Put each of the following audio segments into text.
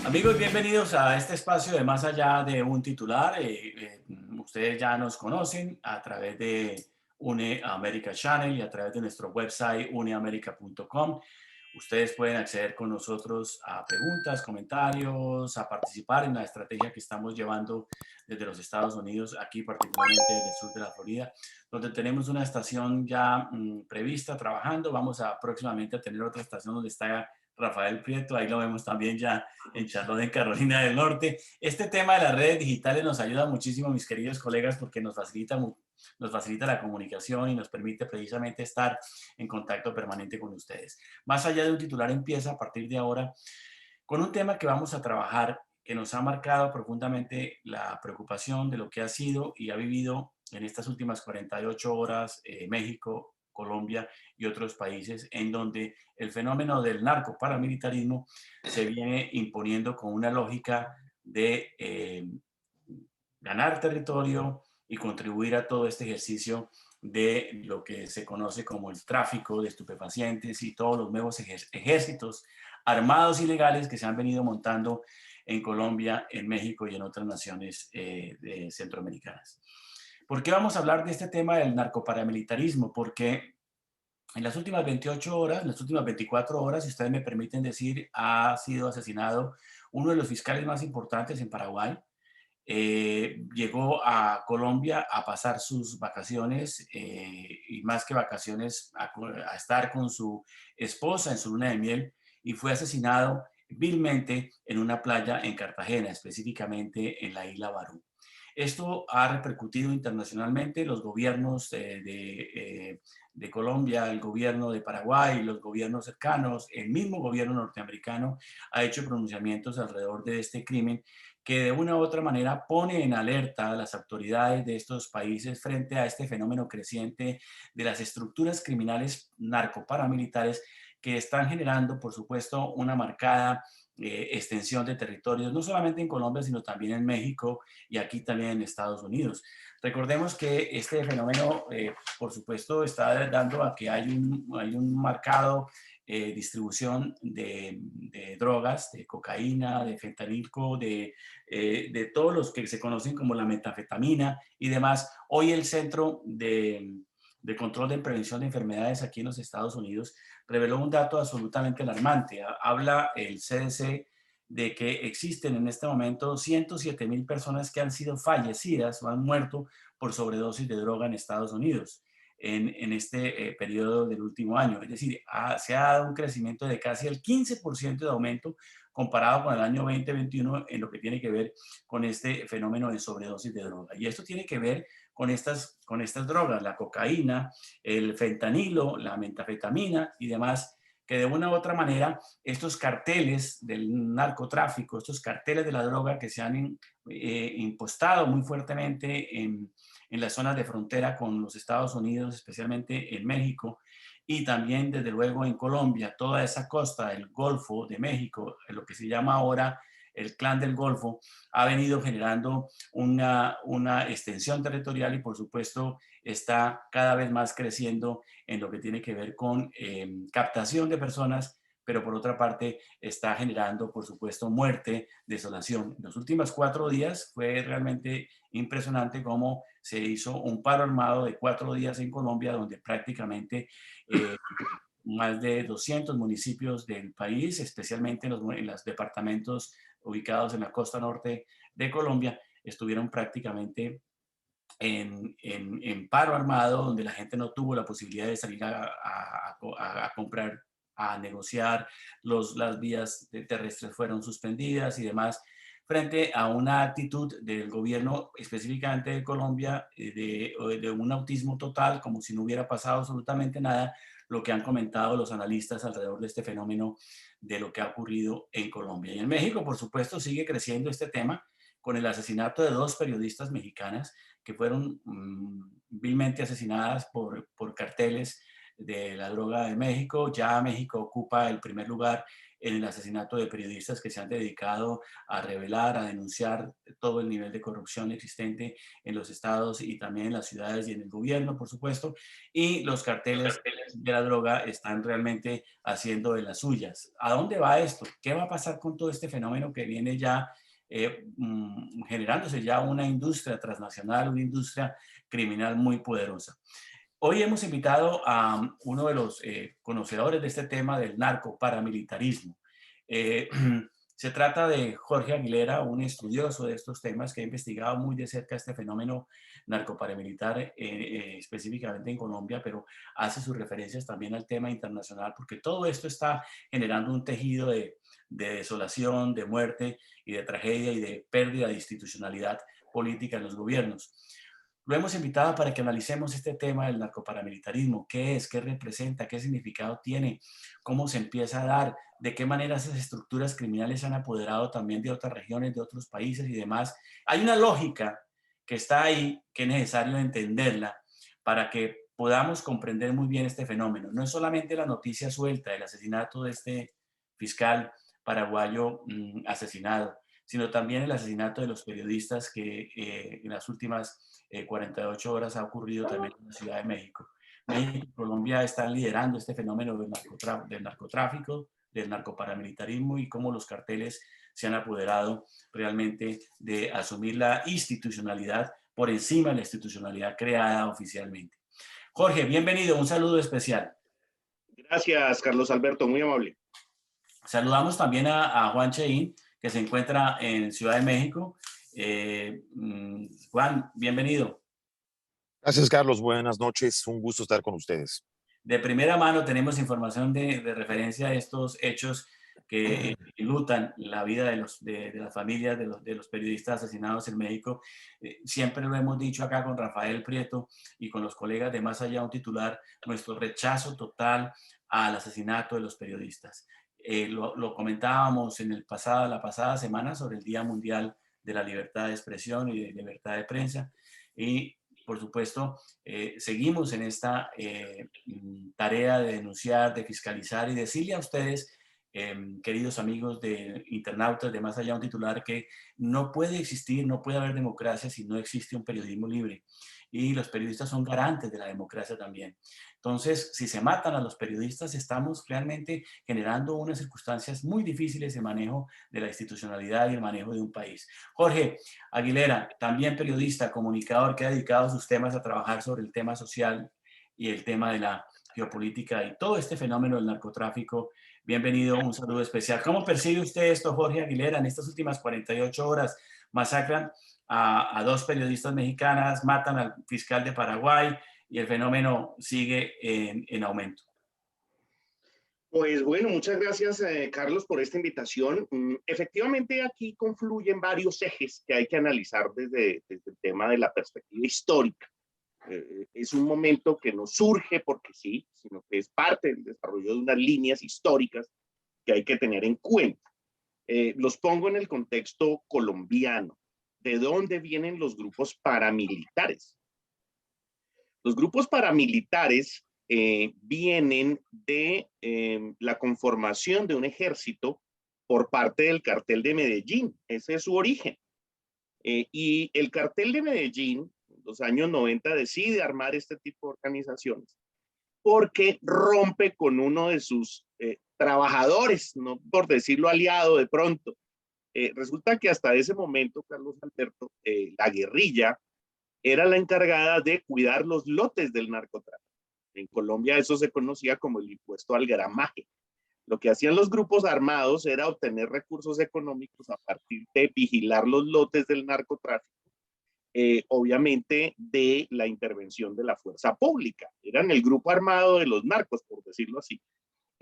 Amigos, bienvenidos a este espacio de Más allá de un titular. Ustedes ya nos conocen a través de UNE América Channel y a través de nuestro website uneamerica.com. Ustedes pueden acceder con nosotros a preguntas, comentarios, a participar en la estrategia que estamos llevando desde los Estados Unidos, aquí particularmente desde el sur de la Florida, donde tenemos una estación ya prevista, trabajando. Vamos a próximamente a tener otra estación donde está Rafael Prieto, ahí lo vemos también ya en Charlotte, en Carolina del Norte. Este tema de las redes digitales nos ayuda muchísimo, mis queridos colegas, porque nos facilita la comunicación y nos permite precisamente estar en contacto permanente con ustedes. Más allá de un titular, empieza a partir de ahora con un tema que vamos a trabajar, que nos ha marcado profundamente la preocupación de lo que ha sido y ha vivido en estas últimas 48 horas México, Colombia y otros países, en donde el fenómeno del narcoparamilitarismo se viene imponiendo con una lógica de ganar territorio y contribuir a todo este ejercicio de lo que se conoce como el tráfico de estupefacientes y todos los nuevos ejércitos armados ilegales que se han venido montando en Colombia, en México y en otras naciones centroamericanas. ¿Por qué vamos a hablar de este tema del narcoparamilitarismo? Porque en las últimas 28 horas, en las últimas 24 horas, si ustedes me permiten decir, ha sido asesinado uno de los fiscales más importantes en Paraguay. Llegó a Colombia a pasar sus vacaciones y más que vacaciones a estar con su esposa en su luna de miel y fue asesinado vilmente en una playa en Cartagena, específicamente en la isla Barú. Esto ha repercutido internacionalmente. Los gobiernos de Colombia, el gobierno de Paraguay, los gobiernos cercanos, el mismo gobierno norteamericano ha hecho pronunciamientos alrededor de este crimen que de una u otra manera pone en alerta a las autoridades de estos países frente a este fenómeno creciente de las estructuras criminales narcoparamilitares que están generando, por supuesto, una marcada extensión de territorios, no solamente en Colombia, sino también en México y aquí también en Estados Unidos. Recordemos que este fenómeno, por supuesto, está dando a que hay un marcado distribución de drogas, de cocaína, de fentanilco, de todos los que se conocen como la metanfetamina y demás. Hoy el Centro de Control de Prevención de Enfermedades aquí en los Estados Unidos reveló un dato absolutamente alarmante. Habla el CDC de que existen en este momento 107,000 personas que han sido fallecidas o han muerto por sobredosis de droga en Estados Unidos en este periodo del último año. Es decir, se ha dado un crecimiento de casi el 15% de aumento comparado con el año 2021 en lo que tiene que ver con este fenómeno de sobredosis de droga. Y esto tiene que ver con estas drogas, la cocaína, el fentanilo, la metanfetamina y demás, que de una u otra manera estos carteles del narcotráfico, estos carteles de la droga que se han impostado muy fuertemente en las zonas de frontera con los Estados Unidos, especialmente en México, y también desde luego en Colombia, toda esa costa del Golfo de México, lo que se llama ahora el Clan del Golfo, ha venido generando una extensión territorial y por supuesto está cada vez más creciendo en lo que tiene que ver con captación de personas, pero por otra parte está generando, por supuesto, muerte, desolación. En los últimos 4 días fue realmente impresionante cómo se hizo un paro armado de 4 días en Colombia, donde prácticamente más de 200 municipios del país, especialmente en los departamentos ubicados en la costa norte de Colombia, estuvieron prácticamente en paro armado, donde la gente no tuvo la posibilidad de salir a comprar, a negociar, las vías terrestres fueron suspendidas y demás, frente a una actitud del gobierno, específicamente de Colombia, de un autismo total, como si no hubiera pasado absolutamente nada, lo que han comentado los analistas alrededor de este fenómeno de lo que ha ocurrido en Colombia. Y en México, por supuesto, sigue creciendo este tema con el asesinato de dos periodistas mexicanas que fueron vilmente asesinadas por carteles de la droga de México. Ya México ocupa el primer lugar en el asesinato de periodistas que se han dedicado a revelar, a denunciar todo el nivel de corrupción existente en los estados y también en las ciudades y en el gobierno, por supuesto. Y los carteles de la droga están realmente haciendo de las suyas. ¿A dónde va esto? ¿Qué va a pasar con todo este fenómeno que viene ya generándose ya una industria transnacional, una industria criminal muy poderosa? Hoy hemos invitado a uno de los conocedores de este tema del narcoparamilitarismo. Eh, Se trata de Jorge Aguilera, un estudioso de estos temas que ha investigado muy de cerca este fenómeno narcoparamilitar, específicamente en Colombia, pero hace sus referencias también al tema internacional, porque todo esto está generando un tejido de desolación, de muerte y de tragedia y de pérdida de institucionalidad política en los gobiernos. Lo hemos invitado para que analicemos este tema del narcoparamilitarismo. ¿Qué es? ¿Qué representa? ¿Qué significado tiene? ¿Cómo se empieza a dar? ¿De qué manera esas estructuras criminales se han apoderado también de otras regiones, de otros países y demás? Hay una lógica que está ahí, que es necesario entenderla para que podamos comprender muy bien este fenómeno. No es solamente la noticia suelta, el asesinato de este fiscal paraguayo asesinado, sino también el asesinato de los periodistas que en las últimas 48 horas ha ocurrido también en la Ciudad de México. México y Colombia están liderando este fenómeno del narcotráfico, del narcoparamilitarismo y cómo los carteles se han apoderado realmente de asumir la institucionalidad por encima de la institucionalidad creada oficialmente. Jorge, bienvenido, un saludo especial. Gracias, Carlos Alberto, muy amable. Saludamos también a Juan Cheín, que se encuentra en Ciudad de México. Juan, bienvenido. Gracias, Carlos. Buenas noches. Un gusto estar con ustedes. De primera mano tenemos información de referencia a estos hechos que enlutan la vida de las familias de los periodistas asesinados en México. Siempre lo hemos dicho acá con Rafael Prieto y con los colegas de Más Allá, un titular, nuestro rechazo total al asesinato de los periodistas. Lo comentábamos en la pasada semana sobre el Día Mundial de la Libertad de Expresión y de Libertad de Prensa. Y por supuesto, seguimos en esta tarea de denunciar, de fiscalizar y decirle a ustedes, queridos amigos de internautas de Más Allá, un titular, que no puede existir, no puede haber democracia si no existe un periodismo libre. Y los periodistas son garantes de la democracia también. Entonces, si se matan a los periodistas, estamos realmente generando unas circunstancias muy difíciles de manejo de la institucionalidad y el manejo de un país. Jorge Aguilera, también periodista, comunicador, que ha dedicado sus temas a trabajar sobre el tema social y el tema de la geopolítica y todo este fenómeno del narcotráfico. Bienvenido, un saludo especial. ¿Cómo percibe usted esto, Jorge Aguilera? En estas últimas 48 horas masacran a dos periodistas mexicanas, matan al fiscal de Paraguay y el fenómeno sigue en aumento. Pues bueno, muchas gracias, Carlos, por esta invitación. Efectivamente, aquí confluyen varios ejes que hay que analizar desde el tema de la perspectiva histórica. Es un momento que no surge porque sí, sino que es parte del desarrollo de unas líneas históricas que hay que tener en cuenta. Los pongo en el contexto colombiano. ¿De dónde vienen los grupos paramilitares? Los grupos paramilitares vienen de la conformación de un ejército por parte del cartel de Medellín. Ese es su origen. Y el cartel de Medellín, en los años 90, decide armar este tipo de organizaciones porque rompe con uno de sus trabajadores, no por decirlo aliado de pronto. Resulta que hasta ese momento, Carlos Alberto, la guerrilla era la encargada de cuidar los lotes del narcotráfico. En Colombia eso se conocía como el impuesto al gramaje. Lo que hacían los grupos armados era obtener recursos económicos a partir de vigilar los lotes del narcotráfico, obviamente de la intervención de la fuerza pública. Eran el grupo armado de los narcos, por decirlo así.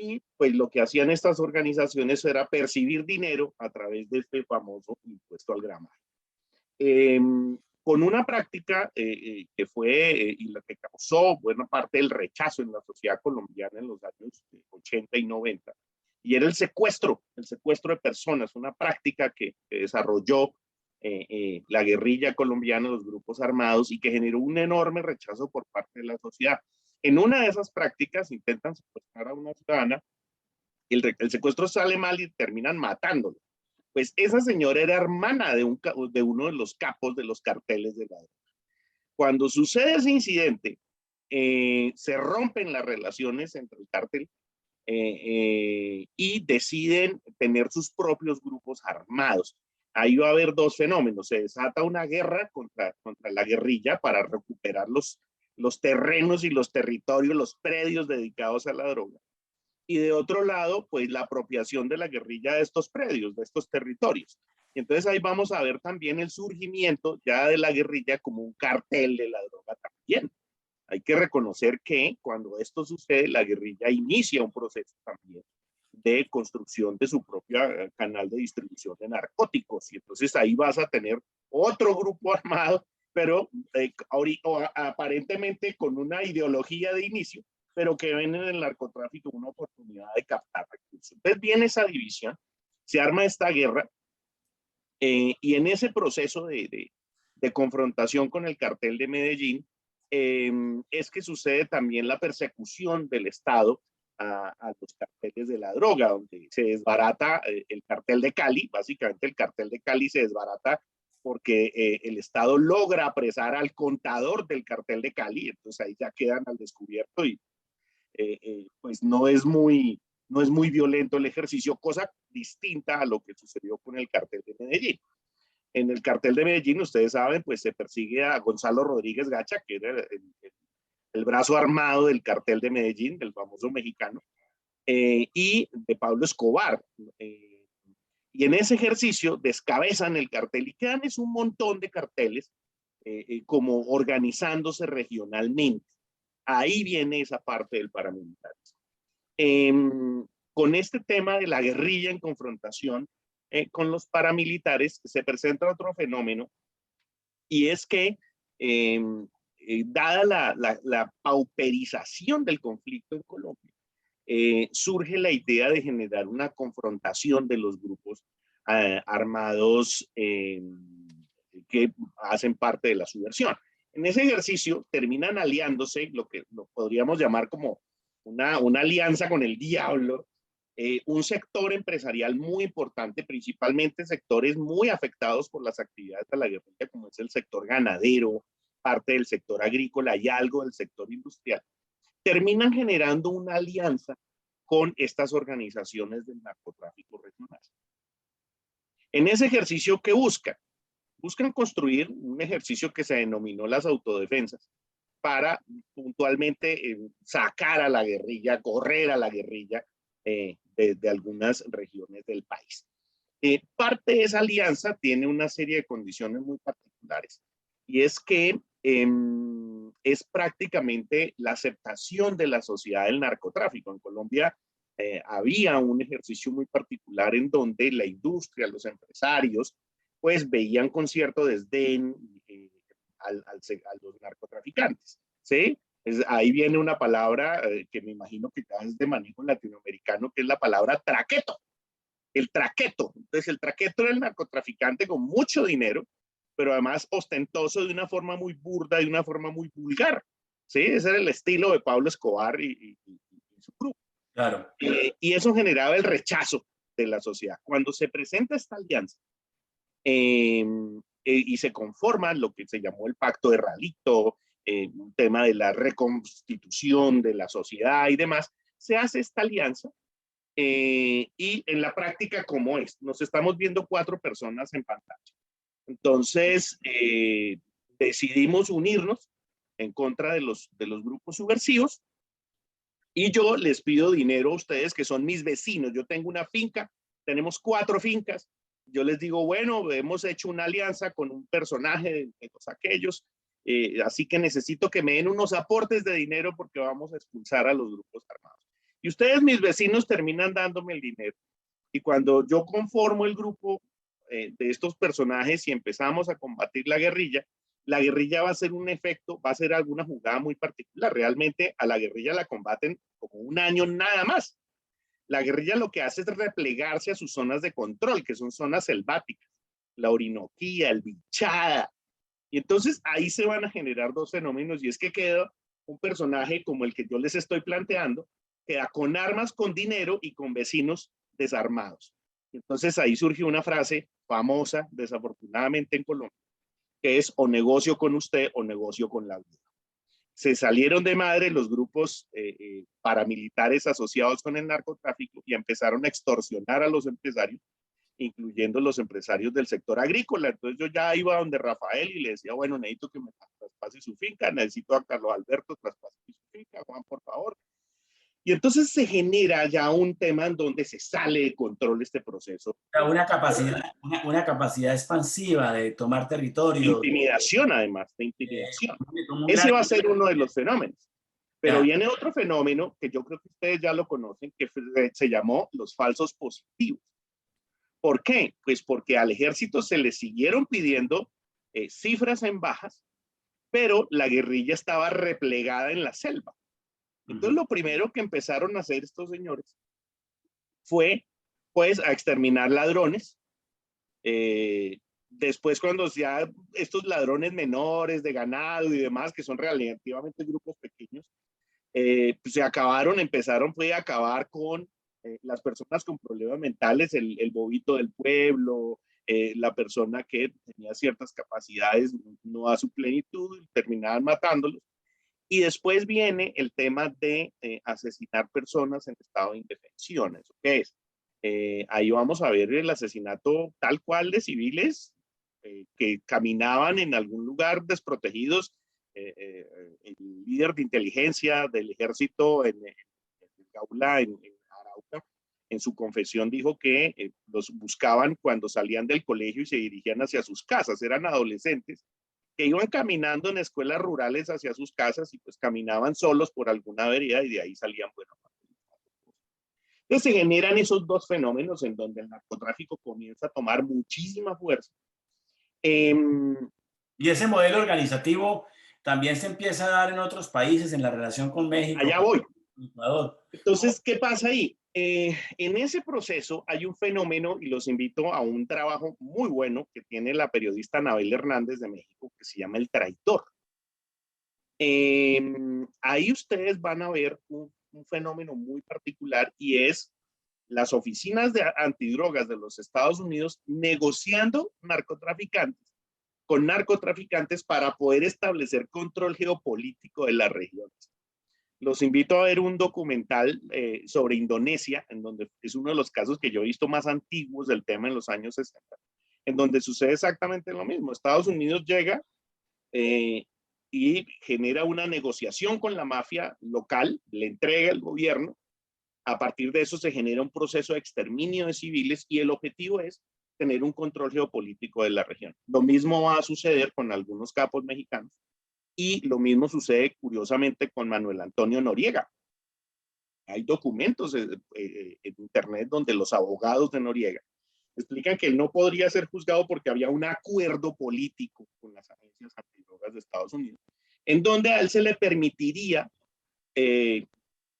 y pues lo que hacían estas organizaciones era percibir dinero a través de este famoso impuesto al gramaje. Con una práctica que fue y la que causó buena parte del rechazo en la sociedad colombiana en los años 80 y 90, y era el secuestro de personas, una práctica que desarrolló la guerrilla colombiana, los grupos armados, y que generó un enorme rechazo por parte de la sociedad. En una de esas prácticas intentan secuestrar a una ciudadana, el secuestro sale mal y terminan matándolo. Pues esa señora era hermana de uno de los capos de los carteles de la droga. Cuando sucede ese incidente, se rompen las relaciones entre el cártel y deciden tener sus propios grupos armados. Ahí va a haber dos fenómenos. Se desata una guerra contra la guerrilla para recuperar los terrenos y los territorios, los predios dedicados a la droga. Y de otro lado, pues la apropiación de la guerrilla de estos predios, de estos territorios. Y entonces ahí vamos a ver también el surgimiento ya de la guerrilla como un cartel de la droga también. Hay que reconocer que cuando esto sucede, la guerrilla inicia un proceso también de construcción de su propio canal de distribución de narcóticos. Y entonces ahí vas a tener otro grupo armado, pero aparentemente con una ideología de inicio, pero que ven en el narcotráfico una oportunidad de captar recursos. Entonces viene esa división, se arma esta guerra, y en ese proceso de confrontación con el cartel de Medellín, es que sucede también la persecución del Estado a los carteles de la droga, donde se desbarata el cartel de Cali. Básicamente el cartel de Cali se desbarata porque el Estado logra apresar al contador del cartel de Cali, entonces ahí ya quedan al descubierto y pues no es muy violento el ejercicio, cosa distinta a lo que sucedió con el cartel de Medellín. En el cartel de Medellín, ustedes saben, pues se persigue a Gonzalo Rodríguez Gacha, que era el brazo armado del cartel de Medellín, del famoso mexicano, y de Pablo Escobar. Y en ese ejercicio descabezan el cartel y quedan es un montón de carteles como organizándose regionalmente. Ahí viene esa parte del paramilitarismo. Con este tema de la guerrilla en confrontación con los paramilitares se presenta otro fenómeno, y es que dada la pauperización del conflicto en Colombia, surge la idea de generar una confrontación de los grupos armados que hacen parte de la subversión. En ese ejercicio terminan aliándose, lo que lo podríamos llamar como una alianza con el diablo, un sector empresarial muy importante, principalmente sectores muy afectados por las actividades de la guerrilla, como es el sector ganadero, parte del sector agrícola y algo del sector industrial, terminan generando una alianza con estas organizaciones del narcotráfico regional. En ese ejercicio, ¿qué buscan? Buscan construir un ejercicio que se denominó las autodefensas para puntualmente sacar a la guerrilla, correr a la guerrilla de algunas regiones del país. Parte de esa alianza tiene una serie de condiciones muy particulares, y es que es prácticamente la aceptación de la sociedad del narcotráfico. En Colombia había un ejercicio muy particular en donde la industria, los empresarios, pues veían con cierto desdén a los narcotraficantes, ¿sí? Ahí viene una palabra que me imagino que ya es de manejo latinoamericano, que es la palabra traqueto. El traqueto. Entonces, el traqueto era el narcotraficante con mucho dinero, pero además ostentoso de una forma muy burda, de una forma muy vulgar. ¿Sí? Ese era el estilo de Pablo Escobar y su grupo. Claro. Y eso generaba el rechazo de la sociedad. Cuando se presenta esta alianza y se conforma lo que se llamó el Pacto de Ralito, un tema de la reconstitución de la sociedad y demás, se hace esta alianza. Y en la práctica, ¿cómo es? Nos estamos viendo 4 personas en pantalla. Entonces, decidimos unirnos en contra de los grupos subversivos, y yo les pido dinero a ustedes que son mis vecinos. Yo tengo una finca, tenemos 4 fincas. Yo les digo, bueno, hemos hecho una alianza con un personaje de todos aquellos, así que necesito que me den unos aportes de dinero porque vamos a expulsar a los grupos armados. Y ustedes, mis vecinos, terminan dándome el dinero. Y cuando yo conformo el grupo de estos personajes y empezamos a combatir la guerrilla va a ser un efecto, va a ser alguna jugada muy particular. Realmente a la guerrilla la combaten como un año nada más. La guerrilla lo que hace es replegarse a sus zonas de control, que son zonas selváticas, la Orinoquía, el Bichada. Y entonces ahí se van a generar dos fenómenos, y es que queda un personaje como el que yo les estoy planteando, queda con armas, con dinero y con vecinos desarmados. Entonces ahí surge una frase famosa, desafortunadamente en Colombia, que es o negocio con usted o negocio con la vida. Se salieron de madre los grupos paramilitares asociados con el narcotráfico y empezaron a extorsionar a los empresarios, incluyendo los empresarios del sector agrícola. Entonces yo ya iba donde Rafael y le decía, bueno, necesito que me traspase su finca, necesito a Carlos Alberto traspase su finca, Juan, por favor. Y entonces se genera ya un tema en donde se sale de control este proceso. Una capacidad expansiva de tomar territorio. Intimidación, además, de intimidación. Ese va a ser uno de los fenómenos. Pero viene otro fenómeno que yo creo que ustedes ya lo conocen, que se llamó los falsos positivos. ¿Por qué? Pues porque al ejército se le siguieron pidiendo cifras en bajas, pero la guerrilla estaba replegada en la selva. Entonces lo primero que empezaron a hacer estos señores fue pues a exterminar ladrones. Después cuando ya estos ladrones menores de ganado y demás, que son relativamente grupos pequeños, pues empezaron a acabar con las personas con problemas mentales, el bobito del pueblo, la persona que tenía ciertas capacidades no a su plenitud, terminaban matándolos. Y después viene el tema de asesinar personas en estado de indefensión. ¿Eso qué es? Ahí vamos a ver el asesinato tal cual de civiles que caminaban en algún lugar desprotegidos. El líder de inteligencia del ejército en Gaula, en Arauca, en su confesión dijo que los buscaban cuando salían del colegio y se dirigían hacia sus casas. Eran adolescentes que iban caminando en escuelas rurales hacia sus casas y pues caminaban solos por alguna vereda y de ahí salían, bueno. Entonces se generan esos dos fenómenos en donde el narcotráfico comienza a tomar muchísima fuerza. Y ese modelo organizativo también se empieza a dar en otros países, en la relación con México. Allá voy. Ecuador. Entonces, ¿qué pasa ahí? En ese proceso hay un fenómeno, y los invito a un trabajo muy bueno que tiene la periodista Anabel Hernández de México, que se llama El Traidor. Ahí ustedes van a ver un fenómeno muy particular, y es las oficinas de antidrogas de los Estados Unidos negociando con narcotraficantes para poder establecer control geopolítico de las regiones. Los invito a ver un documental sobre Indonesia, en donde es uno de los casos que yo he visto más antiguos del tema en los años 60, en donde sucede exactamente lo mismo. Estados Unidos llega y genera una negociación con la mafia local, le entrega el gobierno. A partir de eso se genera un proceso de exterminio de civiles y el objetivo es tener un control geopolítico de la región. Lo mismo va a suceder con algunos capos mexicanos. Y lo mismo sucede curiosamente con Manuel Antonio Noriega. Hay documentos en internet donde los abogados de Noriega explican que él no podría ser juzgado porque había un acuerdo político con las agencias antidrogas de Estados Unidos, en donde a él se le permitiría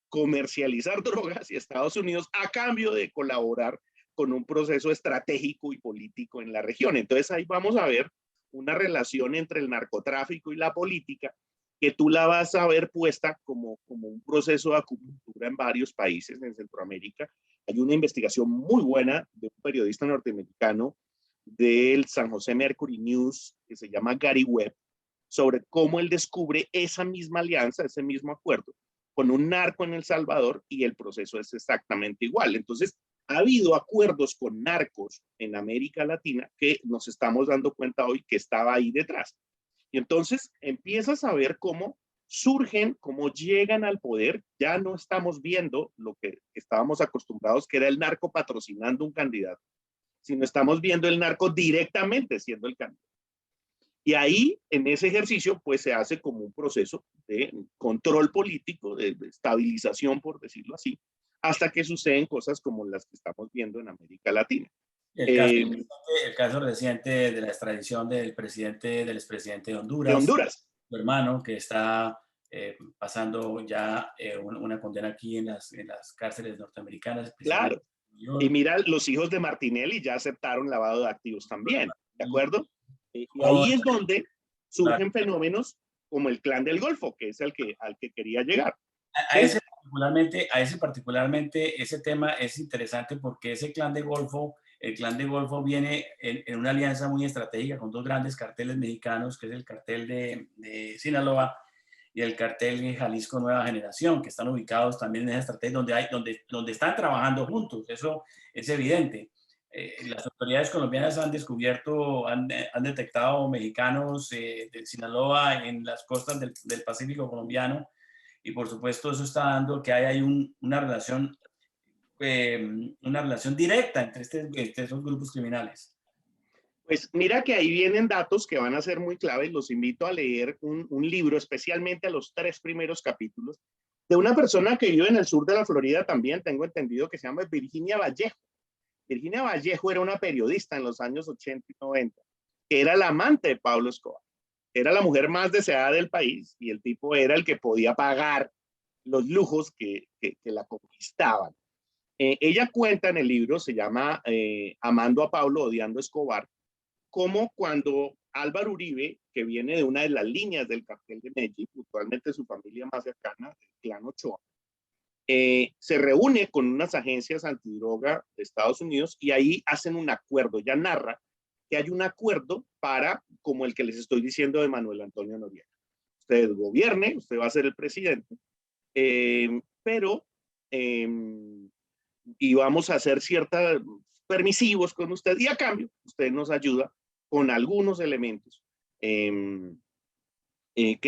comercializar drogas y Estados Unidos a cambio de colaborar con un proceso estratégico y político en la región. Entonces ahí vamos a ver una relación entre el narcotráfico y la política que tú la vas a ver puesta como un proceso de acupuntura en varios países en Centroamérica. Hay una investigación muy buena de un periodista norteamericano del San José Mercury News que se llama Gary Webb, sobre cómo él descubre esa misma alianza, ese mismo acuerdo con un narco en El Salvador, y el proceso es exactamente igual. Entonces, ha habido acuerdos con narcos en América Latina que nos estamos dando cuenta hoy que estaba ahí detrás. Y entonces empiezas a ver cómo surgen, cómo llegan al poder. Ya no estamos viendo lo que estábamos acostumbrados, que era el narco patrocinando un candidato, sino estamos viendo el narco directamente siendo el candidato. Y ahí, en ese ejercicio, pues se hace como un proceso de control político, de estabilización, por decirlo así, hasta que suceden cosas como las que estamos viendo en América Latina. El caso, Eh, el caso reciente de la extradición del expresidente de de Honduras, Honduras, su hermano, que está pasando ya una condena aquí en las cárceles norteamericanas, especialmente claro. en New Y York. mira, los hijos de Martinelli ya aceptaron lavado de activos también, ¿de Y acuerdo? Y con, ahí es donde claro, surgen fenómenos como el Clan del Golfo, que es al que quería llegar. ¿Sí? a ese particularmente, ese tema es interesante porque ese clan de Golfo, el clan de Golfo viene en una alianza muy estratégica con dos grandes carteles mexicanos, que es el cartel de Sinaloa y el cartel de Jalisco Nueva Generación, que están ubicados también en esa estrategia donde están trabajando juntos, eso es evidente. Las autoridades colombianas han descubierto, han detectado mexicanos de Sinaloa en las costas del Pacífico colombiano y por supuesto eso está dando que hay una relación directa entre esos grupos criminales. Pues mira que ahí vienen datos que van a ser muy claves. Los invito a leer un libro, especialmente a los 3 primeros capítulos, de una persona que vive en el sur de la Florida también, tengo entendido, que se llama Virginia Vallejo. Virginia Vallejo era una periodista en los años 80 y 90, que era la amante de Pablo Escobar. Era la mujer más deseada del país y el tipo era el que podía pagar los lujos que la conquistaban. Ella cuenta en el libro, se llama Amando a Pablo, odiando a Escobar, como cuando Álvaro Uribe, que viene de una de las líneas del cartel de Medellín, puntualmente su familia más cercana, el clan Ochoa, se reúne con unas agencias antidroga de Estados Unidos y ahí hacen un acuerdo. Ya narra que hay un acuerdo para, como el que les estoy diciendo de Manuel Antonio Noriega. Usted gobierne, usted va a ser el presidente, pero y vamos a ser ciertas permisivos con usted y a cambio usted nos ayuda con algunos elementos que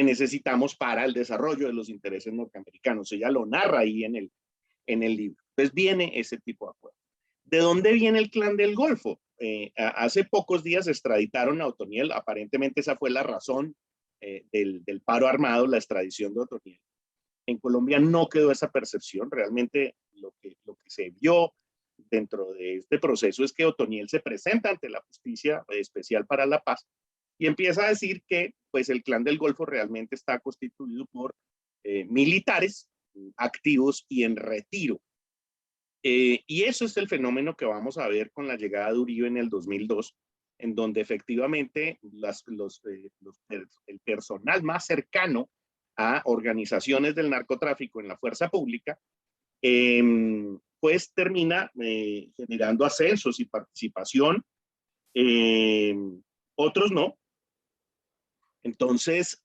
necesitamos para el desarrollo de los intereses norteamericanos. Ella lo narra ahí en el libro. Entonces viene ese tipo de acuerdo. ¿De dónde viene el clan del Golfo? Hace pocos días extraditaron a Otoniel, aparentemente esa fue la razón del paro armado, la extradición de Otoniel. En Colombia no quedó esa percepción, realmente lo que se vio dentro de este proceso es que Otoniel se presenta ante la Justicia Especial para la Paz y empieza a decir que pues, el Clan del Golfo realmente está constituido por militares activos y en retiro. Y eso es el fenómeno que vamos a ver con la llegada de Uribe en el 2002, en donde efectivamente el personal más cercano a organizaciones del narcotráfico en la fuerza pública, pues termina generando ascensos y participación, otros no. Entonces,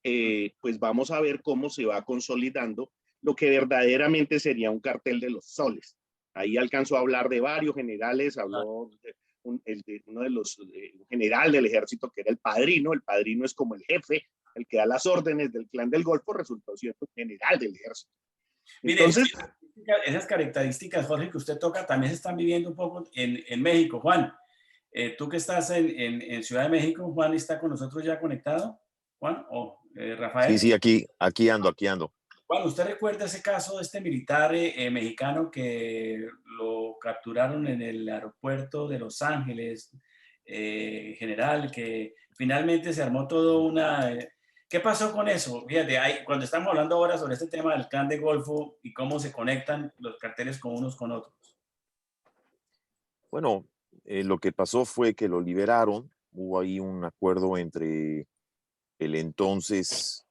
pues vamos a ver cómo se va consolidando lo que verdaderamente sería un cartel de los soles. Ahí alcanzó a hablar de varios generales, habló de uno de los, un general del ejército que era el padrino es como el jefe, el que da las órdenes del clan del Golfo, resultó siendo un general del ejército. Mire, Entonces, esas características, Jorge, que usted toca, también se están viviendo un poco en México. Juan, tú que estás en Ciudad de México, Juan está con nosotros ya conectado. Juan o Sí, Rafael. sí, aquí ando, aquí ando. Juan, ¿usted recuerda ese caso de este militar mexicano que lo capturaron en el aeropuerto de Los Ángeles, general, que finalmente se armó todo una... ¿Qué pasó con eso? Fíjate, cuando estamos hablando ahora sobre este tema del clan de Golfo y cómo se conectan los carteles con unos con otros. Bueno, lo que pasó fue que lo liberaron. Hubo ahí un acuerdo entre el entonces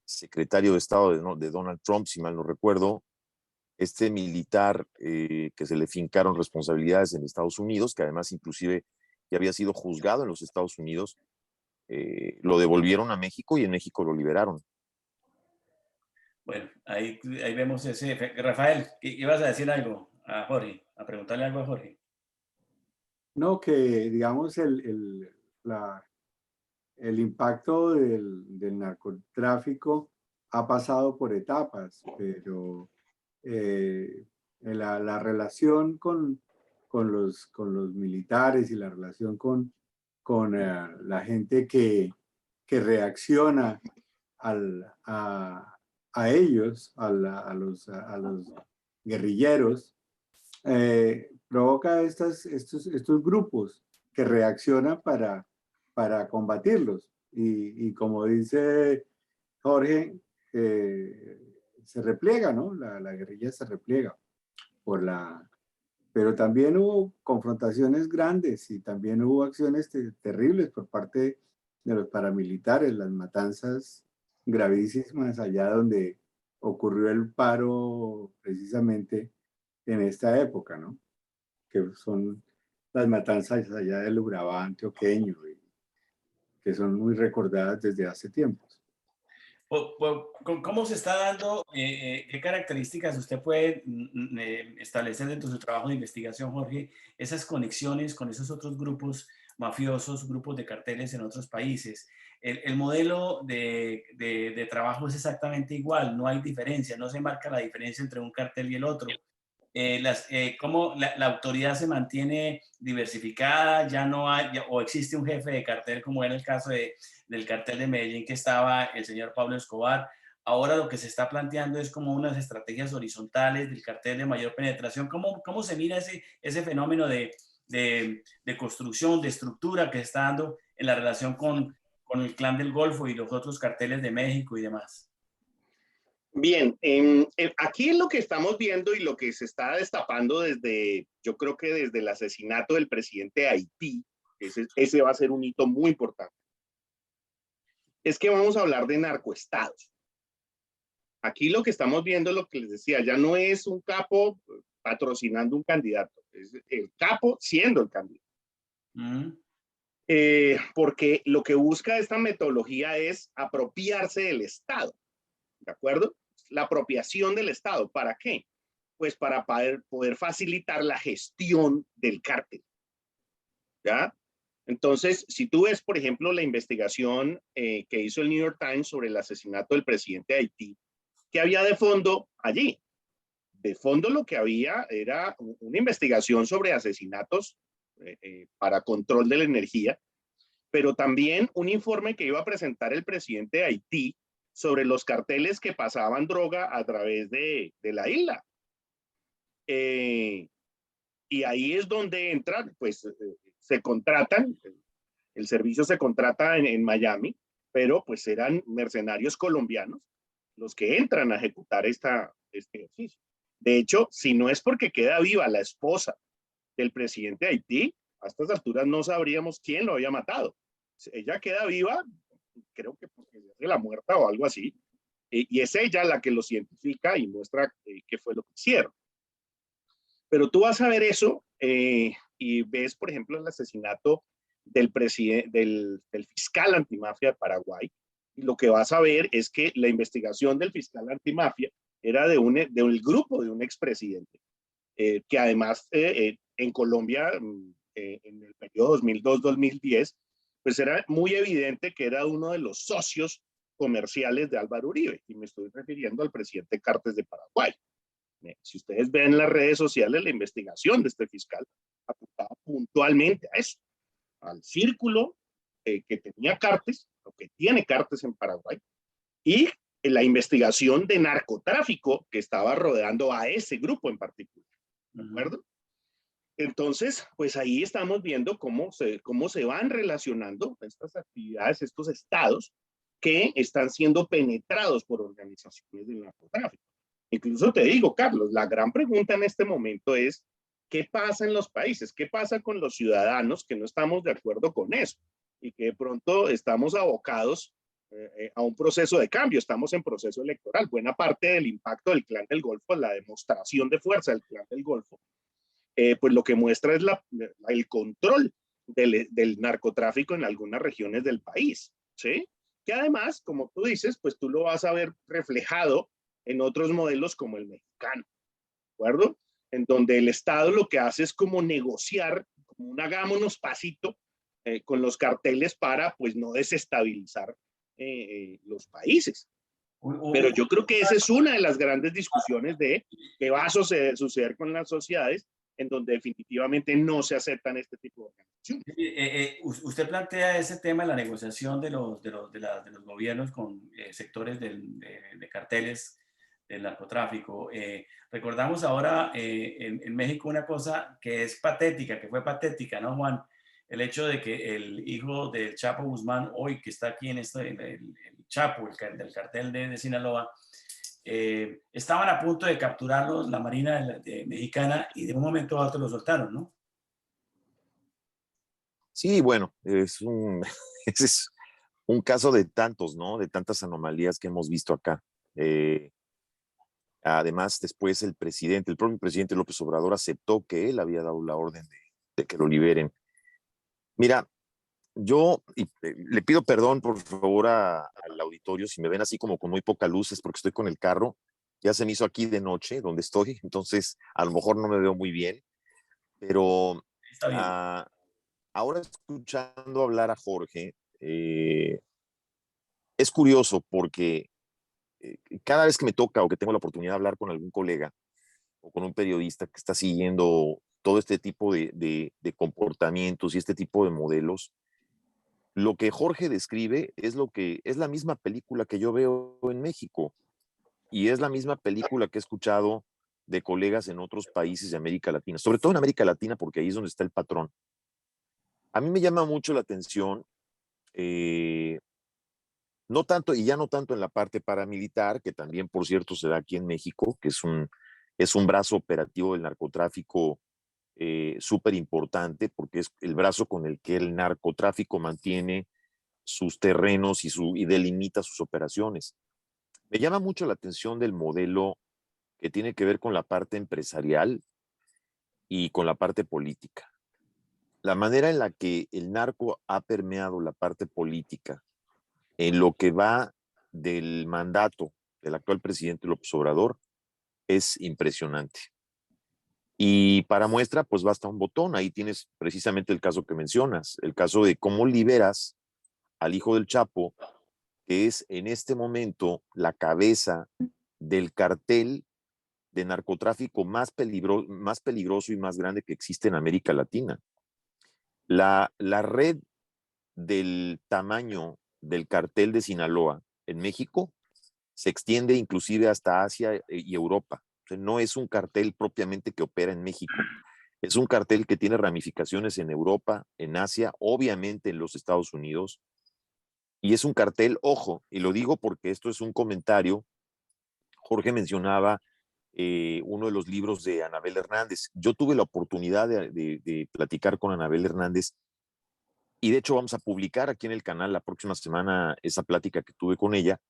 secretario de Estado de Donald Trump, si mal no recuerdo, este militar que se le fincaron responsabilidades en Estados Unidos, que además inclusive ya había sido juzgado en los Estados Unidos, lo devolvieron a México y en México lo liberaron. Bueno, ahí vemos ese... Rafael, ¿ibas a decir algo a Jorge? A preguntarle algo a Jorge. No, que digamos el impacto del narcotráfico ha pasado por etapas, pero la relación con los militares y la relación con la gente que que reacciona a ellos, a los guerrilleros, provoca estos grupos que reaccionan para combatirlos. Y como dice Jorge, se repliega, ¿no? La guerrilla se repliega pero también hubo confrontaciones grandes y también hubo acciones terribles por parte de los paramilitares, las matanzas gravísimas allá donde ocurrió el paro precisamente en esta época, ¿no? Que son las matanzas allá del Urabá antioqueño, que son muy recordadas desde hace tiempos. ¿Cómo se está dando, qué características usted puede establecer dentro de su trabajo de investigación, Jorge, esas conexiones con esos otros grupos mafiosos, grupos de carteles en otros países? El modelo de trabajo es exactamente igual, no hay diferencia, no se marca la diferencia entre un cartel y el otro. ¿Cómo la autoridad se mantiene diversificada? Ya no hay, o existe un jefe de cartel, como era el caso del cartel de Medellín, que estaba el señor Pablo Escobar. Ahora lo que se está planteando es como unas estrategias horizontales del cartel de mayor penetración. ¿Cómo se mira ese fenómeno de construcción, de estructura que se está dando en la relación con el Clan del Golfo y los otros carteles de México y demás? Bien, aquí lo que estamos viendo y lo que se está destapando yo creo que desde el asesinato del presidente de Haití, ese va a ser un hito muy importante, es que vamos a hablar de narcoestados. Aquí lo que estamos viendo, lo que les decía, ya no es un capo patrocinando un candidato, es el capo siendo el candidato. Porque lo que busca esta metodología es apropiarse del Estado, ¿de acuerdo? La apropiación del Estado. ¿Para qué? Pues para poder facilitar la gestión del cártel. ¿Ya? Entonces, si tú ves, por ejemplo, la investigación que hizo el New York Times sobre el asesinato del presidente de Haití, ¿qué había de fondo allí? De fondo lo que había era una investigación sobre asesinatos para control de la energía, pero también un informe que iba a presentar el presidente de Haití sobre los carteles que pasaban droga a través de la isla. Y ahí es donde entran, pues se contratan, el servicio se contrata en Miami, pero pues eran mercenarios colombianos los que entran a ejecutar este ejercicio. De hecho, si no es porque queda viva la esposa del presidente de Haití, a estas alturas no sabríamos quién lo había matado. Ella queda viva, creo que porque se la muerta o algo así, y es ella la que los identifica y muestra qué fue lo que hicieron. Pero tú vas a ver eso y ves, por ejemplo, el asesinato del fiscal antimafia de Paraguay, y lo que vas a ver es que la investigación del fiscal antimafia era del grupo de un expresidente, que además en Colombia, en el periodo 2002-2010, pues era muy evidente que era uno de los socios comerciales de Álvaro Uribe, y me estoy refiriendo al presidente Cartes de Paraguay. Si ustedes ven en las redes sociales, la investigación de este fiscal apuntaba puntualmente a eso, al círculo que tenía Cartes, o que tiene Cartes en Paraguay, y la investigación de narcotráfico que estaba rodeando a ese grupo en particular. ¿De acuerdo? Entonces, pues ahí estamos viendo cómo se van relacionando estas actividades, estos estados que están siendo penetrados por organizaciones del narcotráfico. Incluso te digo, Carlos, la gran pregunta en este momento es, ¿qué pasa en los países? ¿Qué pasa con los ciudadanos que no estamos de acuerdo con eso? Y que de pronto estamos abocados a un proceso de cambio, estamos en proceso electoral. Buena parte del impacto del Clan del Golfo, la demostración de fuerza del Clan del Golfo, pues lo que muestra es el control del narcotráfico en algunas regiones del país, ¿sí? Que además, como tú dices, pues tú lo vas a ver reflejado en otros modelos como el mexicano, ¿de acuerdo? En donde el Estado lo que hace es como negociar, como un hagámonos pasito con los carteles para pues no desestabilizar los países. Pero yo creo que esa es una de las grandes discusiones de qué va a suceder con las sociedades en donde definitivamente no se aceptan este tipo de organizaciones. Usted plantea ese tema de la negociación de los gobiernos con sectores de carteles del narcotráfico. Recordamos ahora en México una cosa que es patética, que fue patética, ¿no, Juan? El hecho de que el hijo del Chapo Guzmán, hoy que está aquí en el Chapo, del cartel de Sinaloa, estaban a punto de capturarlos la Marina mexicana y de un momento a otro los soltaron, ¿no? Sí, bueno, ese es un caso de tantos, ¿no? De tantas anomalías que hemos visto acá. Además, después el propio presidente López Obrador aceptó que él había dado la orden de que lo liberen. Mira, le pido perdón, por favor, al auditorio, si me ven así como con muy poca luz, es porque estoy con el carro. Ya se me hizo aquí de noche, donde estoy, entonces a lo mejor no me veo muy bien, pero Está bien. ahora escuchando hablar a Jorge, es curioso porque cada vez que me toca o que tengo la oportunidad de hablar con algún colega o con un periodista que está siguiendo todo este tipo de comportamientos y este tipo de modelos, lo que Jorge describe es la misma película que yo veo en México y es la misma película que he escuchado de colegas en otros países de América Latina, sobre todo en América Latina, porque ahí es donde está el patrón. A mí me llama mucho la atención, no tanto, y ya no tanto en la parte paramilitar, que también, por cierto, se da aquí en México, que es un brazo operativo del narcotráfico súper importante, porque es el brazo con el que el narcotráfico mantiene sus terrenos y delimita sus operaciones. Me llama mucho la atención del modelo que tiene que ver con la parte empresarial y con la parte política. La manera en la que el narco ha permeado la parte política en lo que va del mandato del actual presidente López Obrador es impresionante. Y para muestra, pues basta un botón. Ahí tienes precisamente el caso que mencionas, el caso de cómo liberas al hijo del Chapo, que es en este momento la cabeza del cartel de narcotráfico más peligroso y más grande que existe en América Latina. La red del tamaño del cartel de Sinaloa en México se extiende inclusive hasta Asia y Europa. O sea, no es un cartel propiamente que opera en México. Es un cartel que tiene ramificaciones en Europa, en Asia, obviamente en los Estados Unidos. Y es un cartel, ojo, y lo digo porque esto es un comentario. Jorge mencionaba uno de los libros de Anabel Hernández. Yo tuve la oportunidad de platicar con Anabel Hernández y de hecho vamos a publicar aquí en el canal la próxima semana esa plática que tuve con ella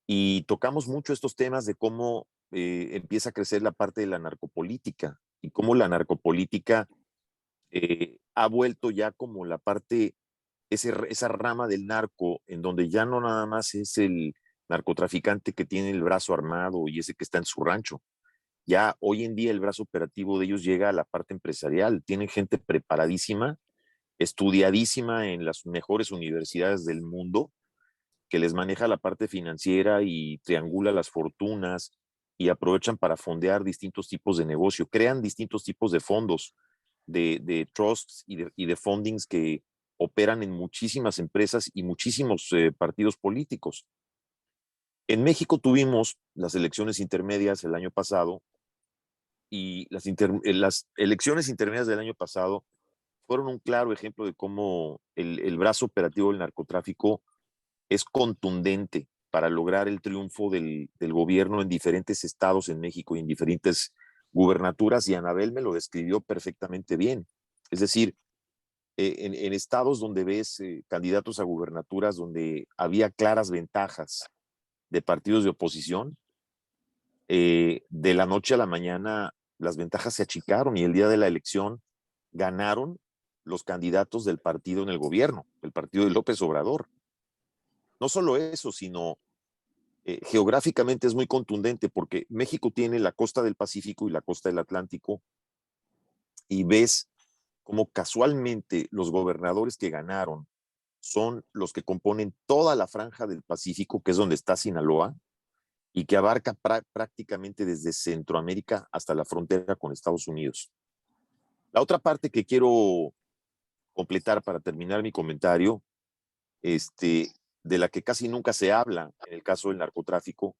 y tocamos mucho estos temas de cómo empieza a crecer la parte de la narcopolítica y cómo la narcopolítica ha vuelto ya como la parte, esa rama del narco en donde ya no nada más es el narcotraficante que tiene el brazo armado y ese que está en su rancho. Ya hoy en día el brazo operativo de ellos llega a la parte empresarial. Tienen gente preparadísima, estudiadísima en las mejores universidades del mundo, que les maneja la parte financiera y triangula las fortunas y aprovechan para fondear distintos tipos de negocio. Crean distintos tipos de fondos, de trusts y de fundings que operan en muchísimas empresas y muchísimos partidos políticos. En México tuvimos las elecciones intermedias el año pasado y las elecciones intermedias del año pasado fueron un claro ejemplo de cómo el brazo operativo del narcotráfico es contundente para lograr el triunfo del gobierno en diferentes estados en México y en diferentes gubernaturas, y Anabel me lo describió perfectamente bien. Es decir, en estados donde ves candidatos a gubernaturas donde había claras ventajas de partidos de oposición, de la noche a la mañana las ventajas se achicaron y el día de la elección ganaron los candidatos del partido en el gobierno, el partido de López Obrador. No solo eso, sino geográficamente es muy contundente porque México tiene la costa del Pacífico y la costa del Atlántico y ves como casualmente los gobernadores que ganaron son los que componen toda la franja del Pacífico, que es donde está Sinaloa, y que abarca prácticamente desde Centroamérica hasta la frontera con Estados Unidos. La otra parte que quiero completar para terminar mi comentario, de la que casi nunca se habla en el caso del narcotráfico,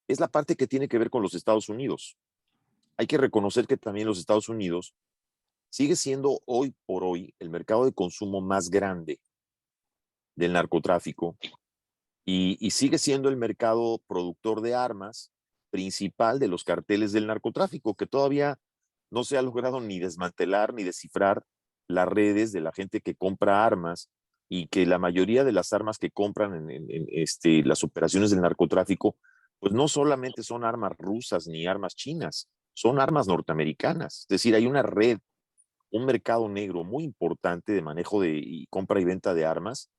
es la parte que tiene que ver con los Estados Unidos. Hay que reconocer que también los Estados Unidos sigue siendo hoy por hoy el mercado de consumo más grande del narcotráfico y sigue siendo el mercado productor de armas principal de los carteles del narcotráfico, que todavía no se ha logrado ni desmantelar ni descifrar las redes de la gente que compra armas y que la mayoría de las armas que compran en las operaciones del narcotráfico, pues no solamente son armas rusas ni armas chinas, son armas norteamericanas. Es decir, hay una red, un mercado negro muy importante de manejo y compra y venta de armas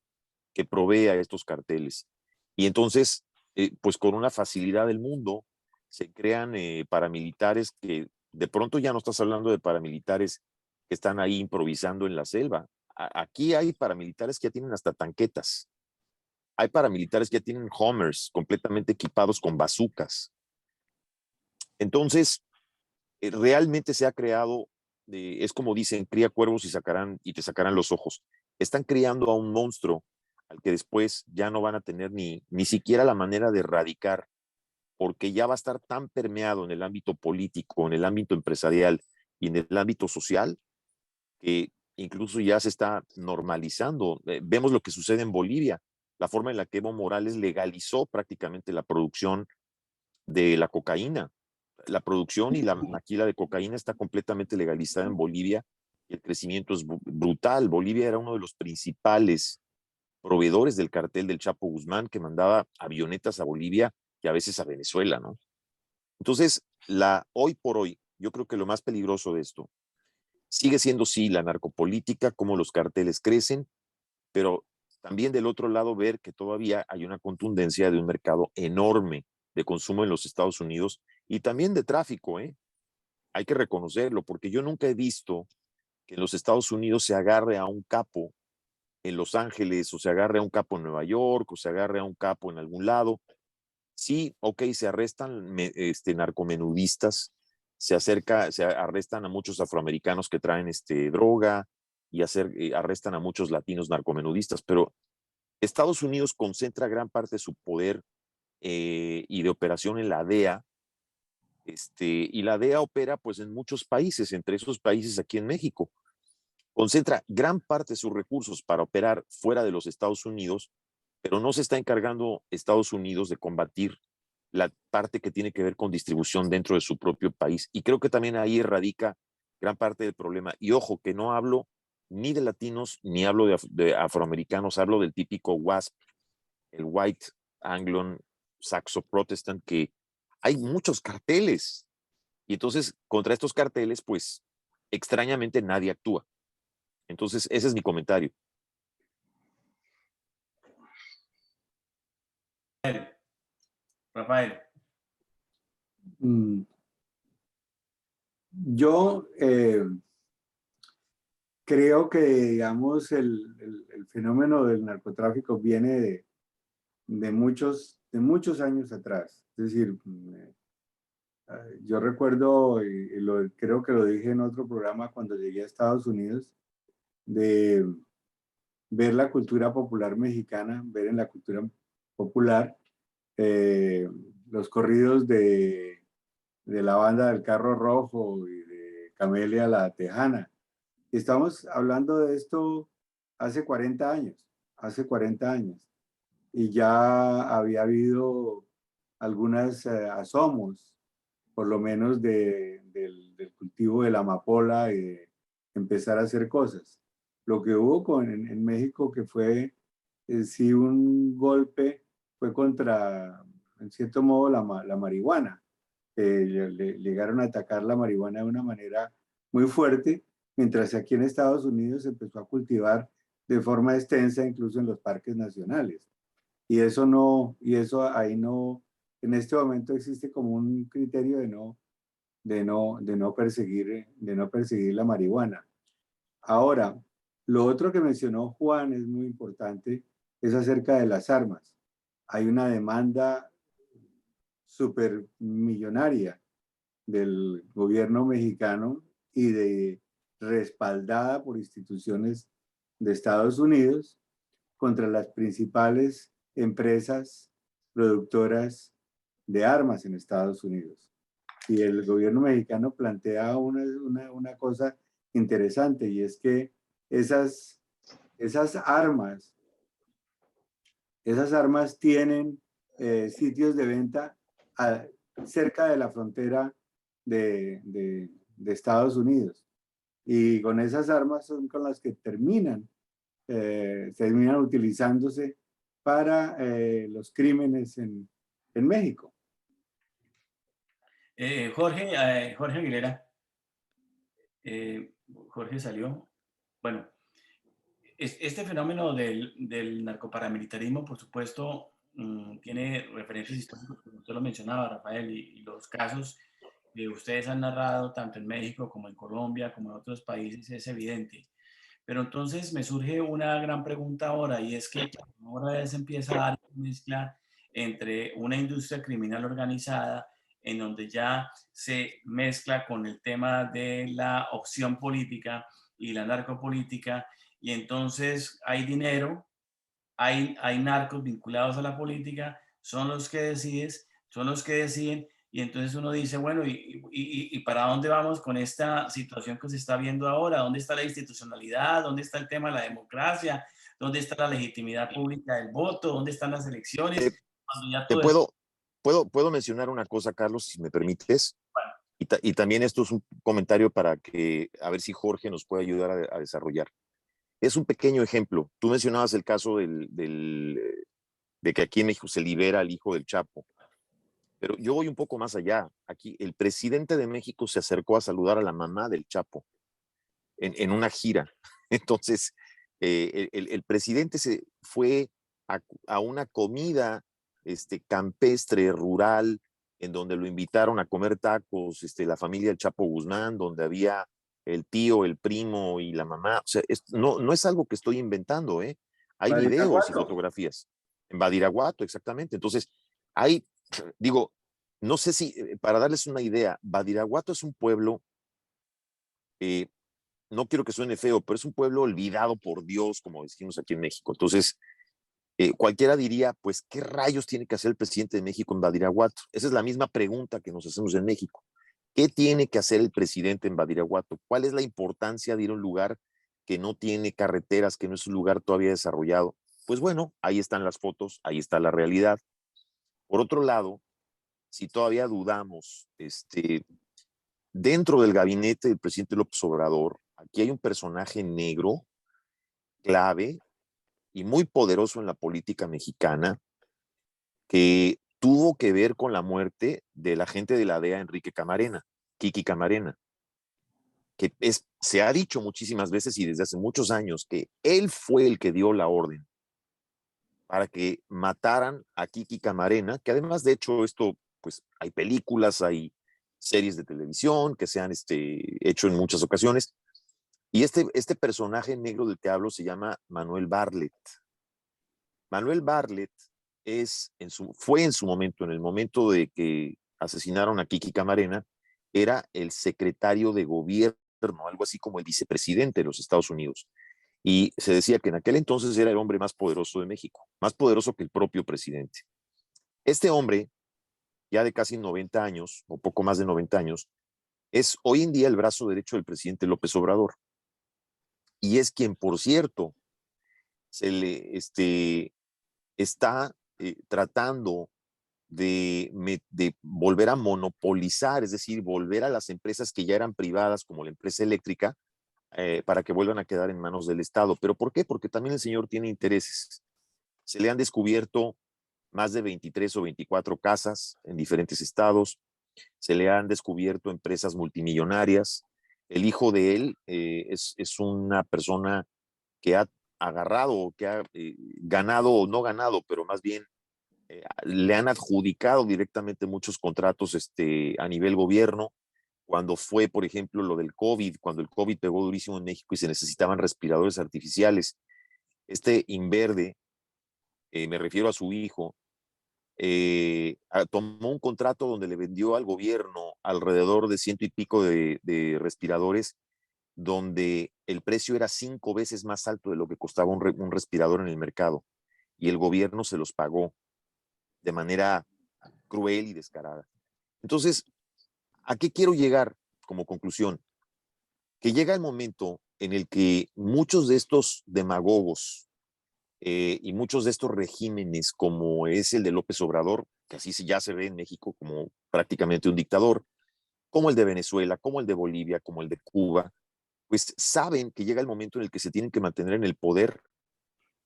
que provee a estos carteles. Y entonces, pues con una facilidad del mundo, se crean paramilitares que de pronto ya no estás hablando de paramilitares que están ahí improvisando en la selva. Aquí hay paramilitares que ya tienen hasta tanquetas. Hay paramilitares que ya tienen Hummers completamente equipados con bazucas. Entonces, realmente se ha creado, es como dicen, cría cuervos y te sacarán los ojos. Están criando a un monstruo al que después ya no van a tener ni siquiera la manera de erradicar, porque ya va a estar tan permeado en el ámbito político, en el ámbito empresarial y en el ámbito social, que incluso ya se está normalizando. Vemos lo que sucede en Bolivia, la forma en la que Evo Morales legalizó prácticamente la producción de la cocaína. La producción y la maquila de cocaína está completamente legalizada en Bolivia y el crecimiento es brutal. Bolivia era uno de los principales proveedores del cartel del Chapo Guzmán, que mandaba avionetas a Bolivia y a veces a Venezuela, ¿no? Entonces, hoy por hoy, yo creo que lo más peligroso de esto sigue siendo, sí, la narcopolítica, cómo los carteles crecen, pero también del otro lado ver que todavía hay una contundencia de un mercado enorme de consumo en los Estados Unidos y también de tráfico, ¿eh? Hay que reconocerlo, porque yo nunca he visto que en los Estados Unidos se agarre a un capo en Los Ángeles, o se agarre a un capo en Nueva York, o se agarre a un capo en algún lado. Sí, ok, se arrestan narcomenudistas, se arrestan a muchos afroamericanos que traen droga y arrestan a muchos latinos narcomenudistas, pero Estados Unidos concentra gran parte de su poder y de operación en la DEA, y la DEA opera pues en muchos países, entre esos países aquí en México. Concentra gran parte de sus recursos para operar fuera de los Estados Unidos, pero no se está encargando Estados Unidos de combatir la parte que tiene que ver con distribución dentro de su propio país. Y creo que también ahí radica gran parte del problema. Y ojo, que no hablo ni de latinos, ni hablo de afroamericanos, hablo del típico WASP, el White Anglo Saxo Protestant, que hay muchos carteles. Y entonces, contra estos carteles, pues, extrañamente nadie actúa. Entonces, ese es mi comentario. Rafael. Yo creo que, digamos, el fenómeno del narcotráfico viene de muchos años atrás. Es decir, yo recuerdo, creo que lo dije en otro programa cuando llegué a Estados Unidos, de ver la cultura popular mexicana, ver en la cultura popular los corridos de la banda del Carro Rojo y de Camelia la Tejana. Estamos hablando de esto hace 40 años, y ya había habido algunas asomos, por lo menos del cultivo de la amapola y de empezar a hacer cosas. Lo que hubo en México, que fue sí un golpe, fue contra, en cierto modo, la marihuana. Llegaron a atacar la marihuana de una manera muy fuerte, mientras que aquí en Estados Unidos se empezó a cultivar de forma extensa, incluso en los parques nacionales. Y eso ahí no, en este momento existe como un criterio de no perseguir la marihuana. Ahora, lo otro que mencionó Juan es muy importante, es acerca de las armas. Hay una demanda supermillonaria del gobierno mexicano y de respaldada por instituciones de Estados Unidos contra las principales empresas productoras de armas en Estados Unidos. Y el gobierno mexicano plantea una cosa interesante, y es que esas armas tienen sitios de venta cerca de la frontera de Estados Unidos. Y con esas armas son con las que terminan utilizándose para los crímenes en México. Jorge Aguilera, Jorge salió. Bueno, este fenómeno del narcoparamilitarismo, por supuesto, tiene referencias históricas, como usted lo mencionaba, Rafael, y los casos que ustedes han narrado, tanto en México como en Colombia, como en otros países, es evidente. Pero entonces me surge una gran pregunta ahora, y es que ahora se empieza a dar una mezcla entre una industria criminal organizada, en donde ya se mezcla con el tema de la opción política y la narcopolítica, y entonces hay dinero, hay narcos vinculados a la política, son los que deciden, y entonces uno dice, bueno, ¿y para dónde vamos con esta situación que se está viendo ahora? ¿Dónde está la institucionalidad? ¿Dónde está el tema de la democracia? ¿Dónde está la legitimidad pública del voto? ¿Dónde están las elecciones? Cuando ya Te todo esto... puedo mencionar una cosa, Carlos, si me permites. Y también esto es un comentario para que, a ver si Jorge nos puede ayudar a desarrollar. Es un pequeño ejemplo. Tú mencionabas el caso de que aquí en México se libera al hijo del Chapo. Pero yo voy un poco más allá. Aquí el presidente de México se acercó a saludar a la mamá del Chapo en una gira. Entonces, el presidente se fue a una comida campestre, rural, en donde lo invitaron a comer tacos, la familia del Chapo Guzmán, donde había el tío, el primo y la mamá. O sea, no es algo que estoy inventando, ¿eh? Hay videos y fotografías. En Badiraguato, exactamente. Entonces, digo, no sé si, para darles una idea, Badiraguato es un pueblo, no quiero que suene feo, pero es un pueblo olvidado por Dios, como decimos aquí en México. Entonces, cualquiera diría, pues, ¿qué rayos tiene que hacer el presidente de México en Badiraguato? Esa es la misma pregunta que nos hacemos en México. ¿Qué tiene que hacer el presidente en Badiraguato? ¿Cuál es la importancia de ir a un lugar que no tiene carreteras, que no es un lugar todavía desarrollado? Pues bueno, ahí están las fotos, ahí está la realidad. Por otro lado, si todavía dudamos, dentro del gabinete del presidente López Obrador, aquí hay un personaje negro, clave y muy poderoso en la política mexicana, que tuvo que ver con la muerte del agente de la DEA, Enrique Camarena, Kiki Camarena, que se ha dicho muchísimas veces y desde hace muchos años que él fue el que dio la orden para que mataran a Kiki Camarena, que además de hecho esto, pues hay películas, hay series de televisión que se han hecho en muchas ocasiones, y este personaje negro del que hablo se llama Manuel Bartlett. Manuel Bartlett fue en su momento, en el momento de que asesinaron a Kiki Camarena, era el secretario de gobierno, algo así como el vicepresidente de los Estados Unidos. Y se decía que en aquel entonces era el hombre más poderoso de México, más poderoso que el propio presidente. Este hombre, ya de casi 90 años, o poco más de 90 años, es hoy en día el brazo derecho del presidente López Obrador. Y es quien, por cierto, está tratando de volver a monopolizar, es decir, volver a las empresas que ya eran privadas, como la empresa eléctrica, para que vuelvan a quedar en manos del Estado. ¿Pero por qué? Porque también el señor tiene intereses. Se le han descubierto más de 23 o 24 casas en diferentes estados, se le han descubierto empresas multimillonarias. El hijo de él es una persona que ha agarrado, que ha ganado, o no ganado, pero más bien le han adjudicado directamente muchos contratos a nivel gobierno. Cuando fue, por ejemplo, lo del COVID, cuando el COVID pegó durísimo en México y se necesitaban respiradores artificiales, Inverde, me refiero a su hijo, tomó un contrato donde le vendió al gobierno alrededor de 100 y pico de respiradores donde el precio era 5 veces más alto de lo que costaba un respirador en el mercado, y el gobierno se los pagó de manera cruel y descarada. Entonces, ¿a qué quiero llegar como conclusión? Que llega el momento en el que muchos de estos demagogos y muchos de estos regímenes, como es el de López Obrador, que así ya se ve en México como prácticamente un dictador, como el de Venezuela, como el de Bolivia, como el de Cuba, pues saben que llega el momento en el que se tienen que mantener en el poder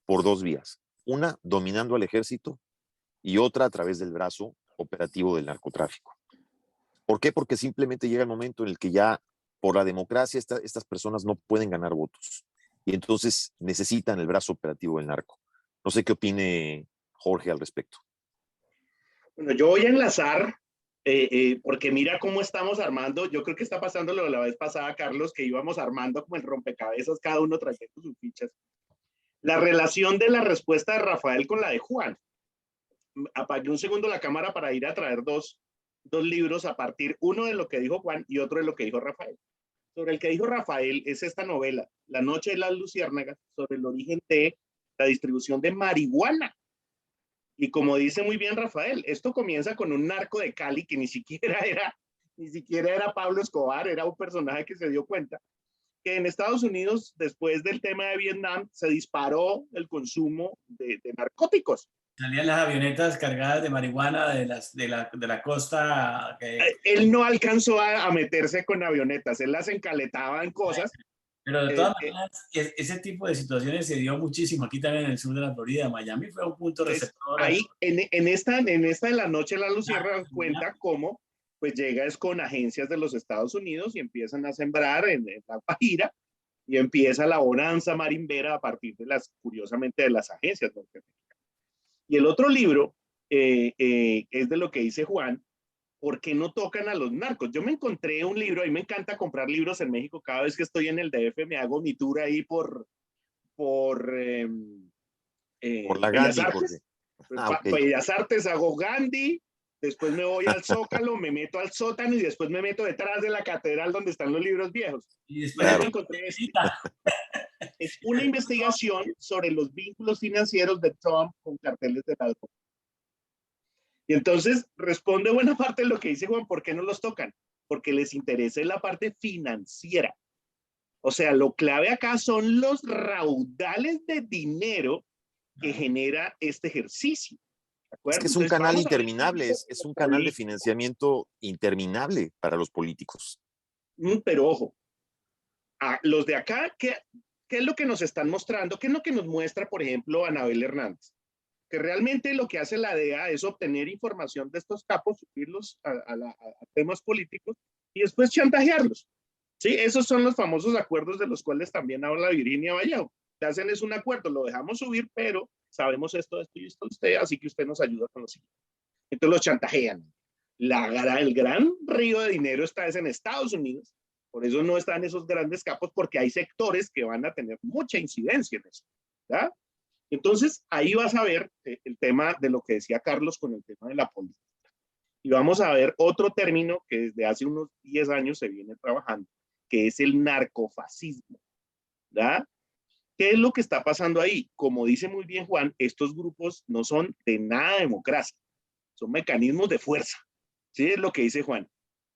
por 2 vías. Una, dominando al ejército, y otra a través del brazo operativo del narcotráfico. ¿Por qué? Porque simplemente llega el momento en el que ya por la democracia estas personas no pueden ganar votos, y entonces necesitan el brazo operativo del narco. No sé qué opine Jorge al respecto. Bueno, yo voy a enlazar, porque mira cómo estamos armando. Yo creo que está pasando lo de la vez pasada, Carlos, que íbamos armando como el rompecabezas, cada uno trayendo sus fichas. La relación de la respuesta de Rafael con la de Juan. Apagué un segundo la cámara para ir a traer dos libros a partir, uno de lo que dijo Juan y otro de lo que dijo Rafael. Sobre el que dijo Rafael es esta novela, La noche de las luciérnagas, sobre el origen de la distribución de marihuana. Y como dice muy bien Rafael, esto comienza con un narco de Cali que ni siquiera era Pablo Escobar, era un personaje que se dio cuenta que en Estados Unidos, después del tema de Vietnam, se disparó el consumo de narcóticos. Salían las avionetas cargadas de marihuana de la costa. Él no alcanzó a meterse con avionetas, él las encaletaba en cosas. Pero de todas maneras, ese tipo de situaciones se dio muchísimo aquí también en el sur de la Florida. Miami fue un punto receptor. Ahí, en esta de La noche de la luciérnaga, cuenta cómo pues llega es con agencias de los Estados Unidos y empiezan a sembrar en La Guajira, y empieza la bonanza marimbera a partir de curiosamente, de las agencias norteamericanas. Y el otro libro es de lo que dice Juan, ¿por qué no tocan a los narcos? Yo me encontré un libro, a mí me encanta comprar libros en México, cada vez que estoy en el DF me hago mi tour ahí por la Bellas Gandhi, Artes. Okay. Bellas Artes, hago Gandhi, después me voy al Zócalo, me meto al sótano y después me meto detrás de la catedral donde están los libros viejos. Y después me encontré es una investigación sobre los vínculos financieros de Trump con carteles de narco. Y entonces responde buena parte de lo que dice Juan, ¿por qué no los tocan? Porque les interesa la parte financiera. O sea, lo clave acá son los raudales de dinero que genera este ejercicio. Es que es un canal interminable, es un canal de financiamiento interminable para los políticos. Pero ojo, los de acá, ¿qué es lo que nos están mostrando? ¿Qué es lo que nos muestra, por ejemplo, Anabel Hernández? Que realmente lo que hace la DEA es obtener información de estos capos, subirlos a temas políticos y después chantajearlos. Sí, esos son los famosos acuerdos de los cuales también habla Virginia Vallejo. Te hacen es un acuerdo, lo dejamos subir, pero sabemos esto y esto usted, así que usted nos ayuda con lo siguiente. Entonces los chantajean. El gran río de dinero está en Estados Unidos, por eso no están esos grandes capos, porque hay sectores que van a tener mucha incidencia en eso, ¿verdad? Entonces, ahí vas a ver el tema de lo que decía Carlos con el tema de la política. Y vamos a ver otro término que desde hace unos 10 años se viene trabajando, que es el narcofascismo, ¿verdad? ¿Qué es lo que está pasando ahí? Como dice muy bien Juan, estos grupos no son de nada democracia, son mecanismos de fuerza. ¿Sí? Es lo que dice Juan.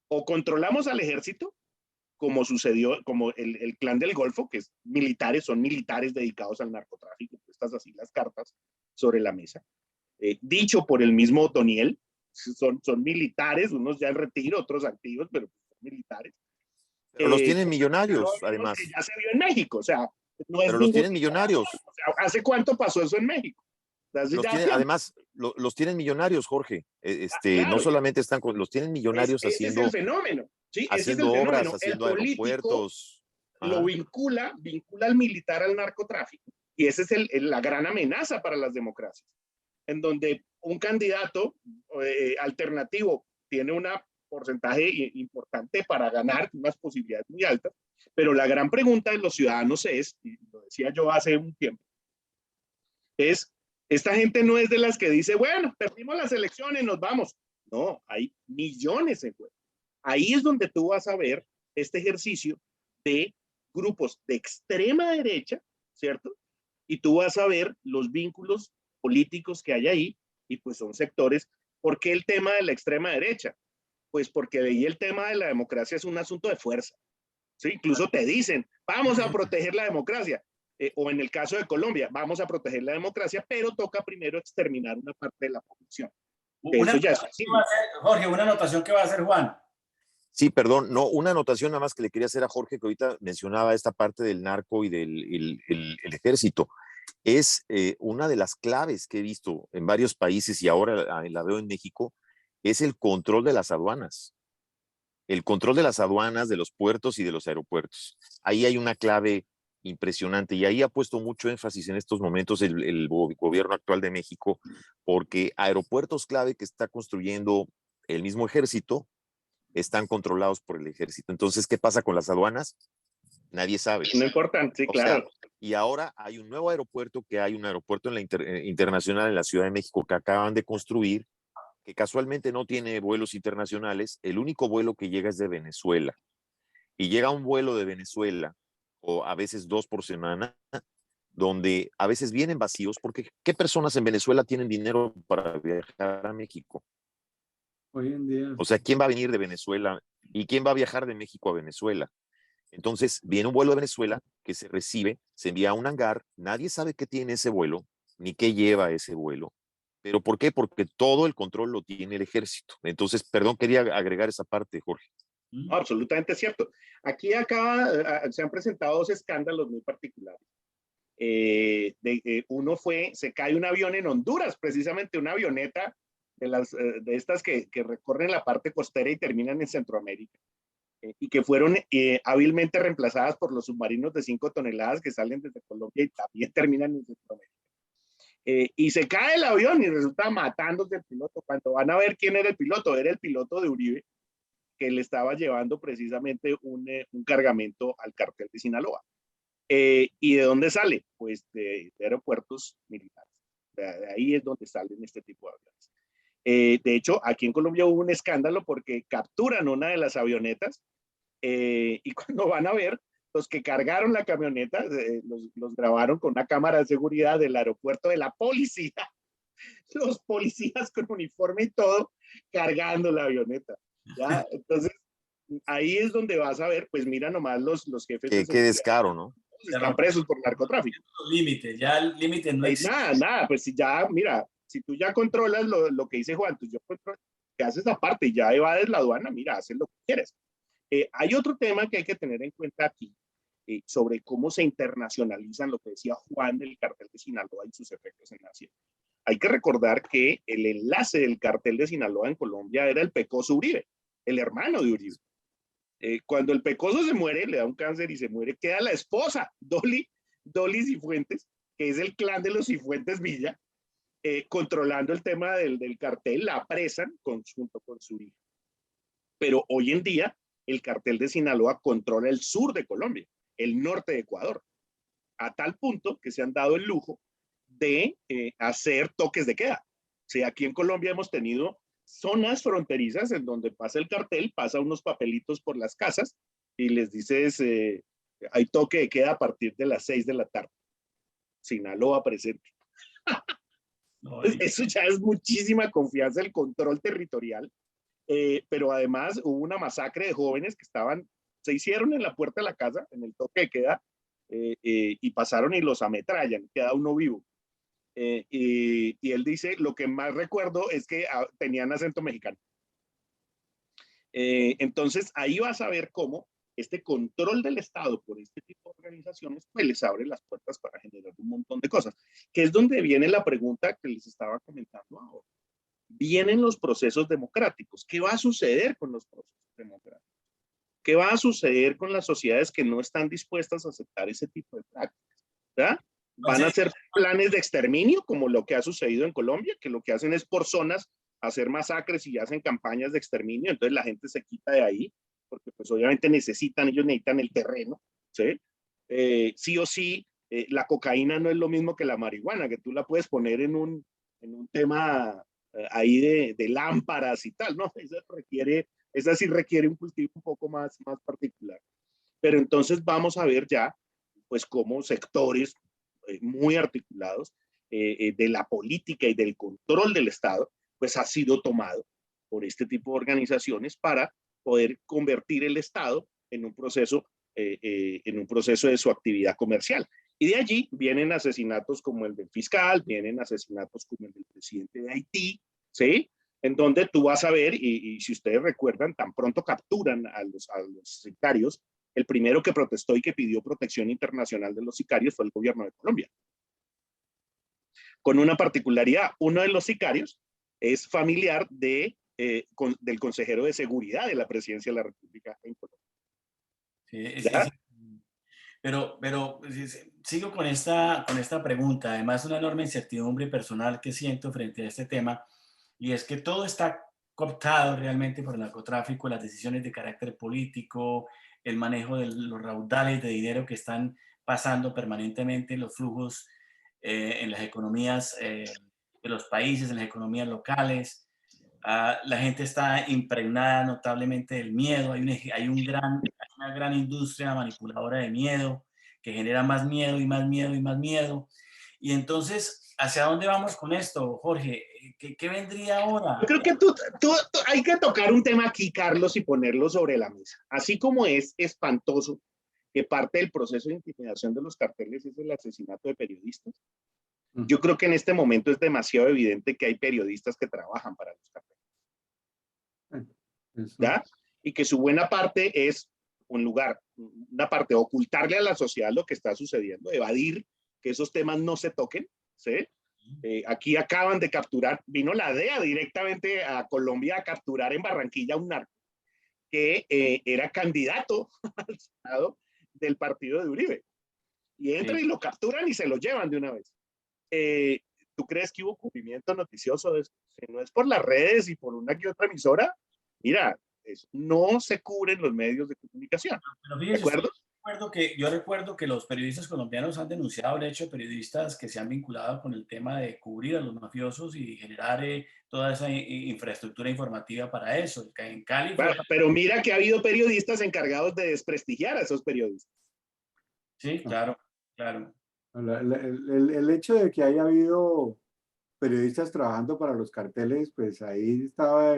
O controlamos al ejército, como sucedió, como el clan del Golfo, que son militares dedicados al narcotráfico, estas así las cartas sobre la mesa. Dicho por el mismo Otoniel, son militares, unos ya en retiro, otros activos, pero son militares. Pero los tienen millonarios, además. Que ya se vio en México, o sea, no es pero los tienen millonarios. O sea, ¿hace cuánto pasó eso en México? Además, los tienen millonarios, Jorge. Claro. No solamente están los tienen millonarios haciendo. Ese es el fenómeno. Sí, haciendo obras, haciendo aeropuertos. Lo vincula al militar al narcotráfico. Y esa es la gran amenaza para las democracias. En donde un candidato alternativo tiene un porcentaje importante para ganar, unas posibilidades muy altas, pero la gran pregunta de los ciudadanos es, y lo decía yo hace un tiempo, es, esta gente no es de las que dice, bueno, perdimos las elecciones, nos vamos. No, hay millones en juego. Ahí es donde tú vas a ver este ejercicio de grupos de extrema derecha, ¿cierto? Y tú vas a ver los vínculos políticos que hay ahí, y pues son sectores. ¿Por qué el tema de la extrema derecha? Pues porque ahí el tema de la democracia es un asunto de fuerza. ¿Sí? Incluso te dicen, vamos a proteger la democracia. O en el caso de Colombia, vamos a proteger la democracia, pero toca primero exterminar una parte de la población. Una Eso ya es anotación que va a hacer, Jorge, una anotación que va a hacer Juan. Sí, perdón, no, una anotación nada más que le quería hacer a Jorge, que ahorita mencionaba esta parte del narco y del el ejército. Es una de las claves que he visto en varios países y ahora la veo en México, es el control de las aduanas. El control de las aduanas, de los puertos y de los aeropuertos. Ahí hay una clave impresionante y ahí ha puesto mucho énfasis en estos momentos el gobierno actual de México, porque aeropuertos clave que está construyendo el mismo ejército están controlados por el ejército. Entonces, ¿qué pasa con las aduanas? Nadie sabe. No importa, sí, O claro. sea, y ahora hay un nuevo aeropuerto, que hay un aeropuerto en la internacional en la Ciudad de México que acaban de construir, que casualmente no tiene vuelos internacionales. El único vuelo que llega es de Venezuela. Y llega un vuelo de Venezuela, o a veces 2 por semana, donde a veces vienen vacíos, porque ¿qué personas en Venezuela tienen dinero para viajar a México? Hoy en día, O sea, ¿quién va a venir de Venezuela y quién va a viajar de México a Venezuela? Entonces, viene un vuelo de Venezuela que se recibe, se envía a un hangar, nadie sabe qué tiene ese vuelo, ni qué lleva ese vuelo. ¿Pero por qué? Porque todo el control lo tiene el ejército. Entonces, perdón, quería agregar esa parte, Jorge. No, absolutamente cierto. Aquí se han presentado dos escándalos muy particulares. Uno fue, se cae un avión en Honduras, precisamente una avioneta de estas que recorren la parte costera y terminan en Centroamérica, y que fueron hábilmente reemplazadas por los submarinos de 5 toneladas que salen desde Colombia y también terminan en Centroamérica. Y se cae el avión y resulta matándose el piloto. Cuando van a ver quién era el piloto de Uribe, que le estaba llevando precisamente un cargamento al cartel de Sinaloa. ¿Y de dónde sale? Pues de aeropuertos militares. De ahí es donde salen este tipo de aviones. De hecho, aquí en Colombia hubo un escándalo porque capturan una de las avionetas, y cuando van a ver, los que cargaron la camioneta los grabaron con una cámara de seguridad del aeropuerto de la policía. Los policías con uniforme y todo, cargando la avioneta. ¿Ya? Entonces, ahí es donde vas a ver, pues mira nomás los jefes de Qué seguridad. descaro, ¿no? Están presos por narcotráfico. Límites, ya el límite no existe. Nada, pues si ya, mira, si tú ya controlas lo que dice Juan, tú ya controlas, que haces aparte y ya evades la aduana, mira, haces lo que quieres. Hay otro tema que hay que tener en cuenta aquí, sobre cómo se internacionalizan lo que decía Juan del cartel de Sinaloa y sus efectos en Asia. Hay que recordar que el enlace del cartel de Sinaloa en Colombia era el Pecoso Uribe, el hermano de Uribe. Cuando el Pecoso se muere, le da un cáncer y se muere, queda la esposa, Dolly Cifuentes, que es el clan de los Cifuentes Villa, controlando el tema del cartel, la apresan junto con su hija. Pero hoy en día, el cartel de Sinaloa controla el sur de Colombia, el norte de Ecuador, a tal punto que se han dado el lujo de hacer toques de queda. O sea, aquí en Colombia hemos tenido zonas fronterizas en donde pasa el cartel, pasa unos papelitos por las casas y les dices, hay toque de queda a partir de las 6 de la tarde. Sinaloa presente. No, Eso ya es muchísima confianza, el control territorial. Pero además hubo una masacre de jóvenes que se hicieron en la puerta de la casa, en el toque de queda, y pasaron y los ametrallan, queda uno vivo. Y él dice, lo que más recuerdo es que tenían acento mexicano. Entonces ahí vas a ver cómo este control del Estado por este tipo de organizaciones pues les abre las puertas para generar un montón de cosas, que es donde viene la pregunta que les estaba comentando ahora. Vienen los procesos democráticos. ¿Qué va a suceder con los procesos democráticos? ¿Qué va a suceder con las sociedades que no están dispuestas a aceptar ese tipo de prácticas? ¿Verdad? ¿Van a hacer planes de exterminio como lo que ha sucedido en Colombia, que lo que hacen es por zonas hacer masacres y hacen campañas de exterminio? Entonces la gente se quita de ahí, porque pues obviamente ellos necesitan el terreno, ¿sí? Sí o sí, la cocaína no es lo mismo que la marihuana, que tú la puedes poner en un tema ahí de lámparas y tal, ¿no? Esa sí requiere un cultivo un poco más particular. Pero entonces vamos a ver ya, pues, cómo sectores muy articulados de la política y del control del Estado, pues ha sido tomado por este tipo de organizaciones para poder convertir el Estado en un proceso de su actividad comercial. Y de allí vienen asesinatos como el del fiscal, vienen asesinatos como el del presidente de Haití, ¿sí? En donde tú vas a ver, y si ustedes recuerdan, tan pronto capturan a los sicarios, el primero que protestó y que pidió protección internacional de los sicarios fue el gobierno de Colombia. Con una particularidad, uno de los sicarios es familiar del consejero de seguridad de la presidencia de la República en Colombia. Sí, pero sigo con esta pregunta. Además, una enorme incertidumbre personal que siento frente a este tema, y es que todo está cooptado realmente por el narcotráfico, las decisiones de carácter político, el manejo de los raudales de dinero que están pasando permanentemente, los flujos en las economías de los países, en las economías locales. La gente está impregnada notablemente del miedo. Hay una gran industria manipuladora de miedo que genera más miedo y más miedo y más miedo. Y entonces, ¿hacia dónde vamos con esto, Jorge? ¿Qué vendría ahora? Yo creo que hay que tocar un tema aquí, Carlos, y ponerlo sobre la mesa. Así como es espantoso que parte del proceso de intimidación de los carteles es el asesinato de periodistas, yo creo que en este momento es demasiado evidente que hay periodistas que trabajan para los carteles. ¿Ya? Y que su buena parte es una parte, ocultarle a la sociedad lo que está sucediendo, evadir que esos temas no se toquen, ¿sí? Aquí acaban de capturar, vino la DEA directamente a Colombia a capturar en Barranquilla un narco que era candidato al Senado del partido de Uribe. Y entran y lo capturan y se lo llevan de una vez. ¿Tú crees que hubo cubrimiento noticioso de eso? Si no es por las redes y por una que otra emisora, mira, no se cubren los medios de comunicación. Pero fíjese, ¿de acuerdo? Yo recuerdo que los periodistas colombianos han denunciado el hecho de periodistas que se han vinculado con el tema de cubrir a los mafiosos y generar toda esa infraestructura informativa para eso. En Cali pero mira que ha habido periodistas encargados de desprestigiar a esos periodistas. Sí, claro, claro. El hecho de que haya habido periodistas trabajando para los carteles, pues ahí estaba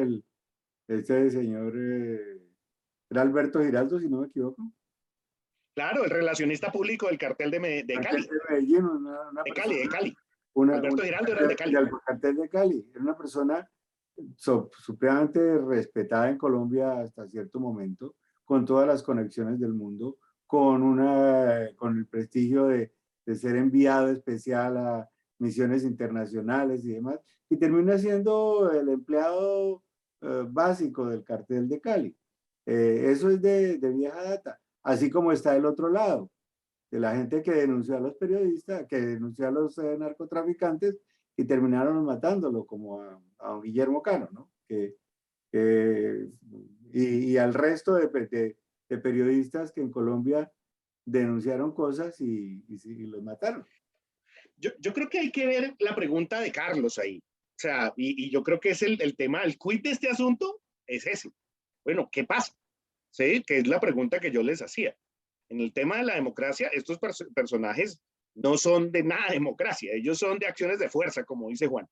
este señor, era Alberto Giraldo, si no me equivoco. Claro, el relacionista público del cartel de Cali. De Medellín, de Cali. Alberto Giraldo era de Cali. El cartel de Cali. Era una persona supremamente respetada en Colombia hasta cierto momento, con todas las conexiones del mundo, con el prestigio de ser enviado especial a misiones internacionales y demás, y termina siendo el empleado básico del cartel de Cali. Eso es de vieja data. Así como está el otro lado, de la gente que denunció a los periodistas, que denunció a los narcotraficantes y terminaron matándolo, como a Guillermo Cano, ¿no? Y al resto de periodistas que en Colombia denunciaron cosas y los mataron. Yo creo que hay que ver la pregunta de Carlos ahí. O sea, y yo creo que es el tema, el quid de este asunto es ese. Bueno, ¿qué pasa? ¿Sí? Que es la pregunta que yo les hacía. En el tema de la democracia, estos personajes no son de nada democracia, ellos son de acciones de fuerza, como dice Juan.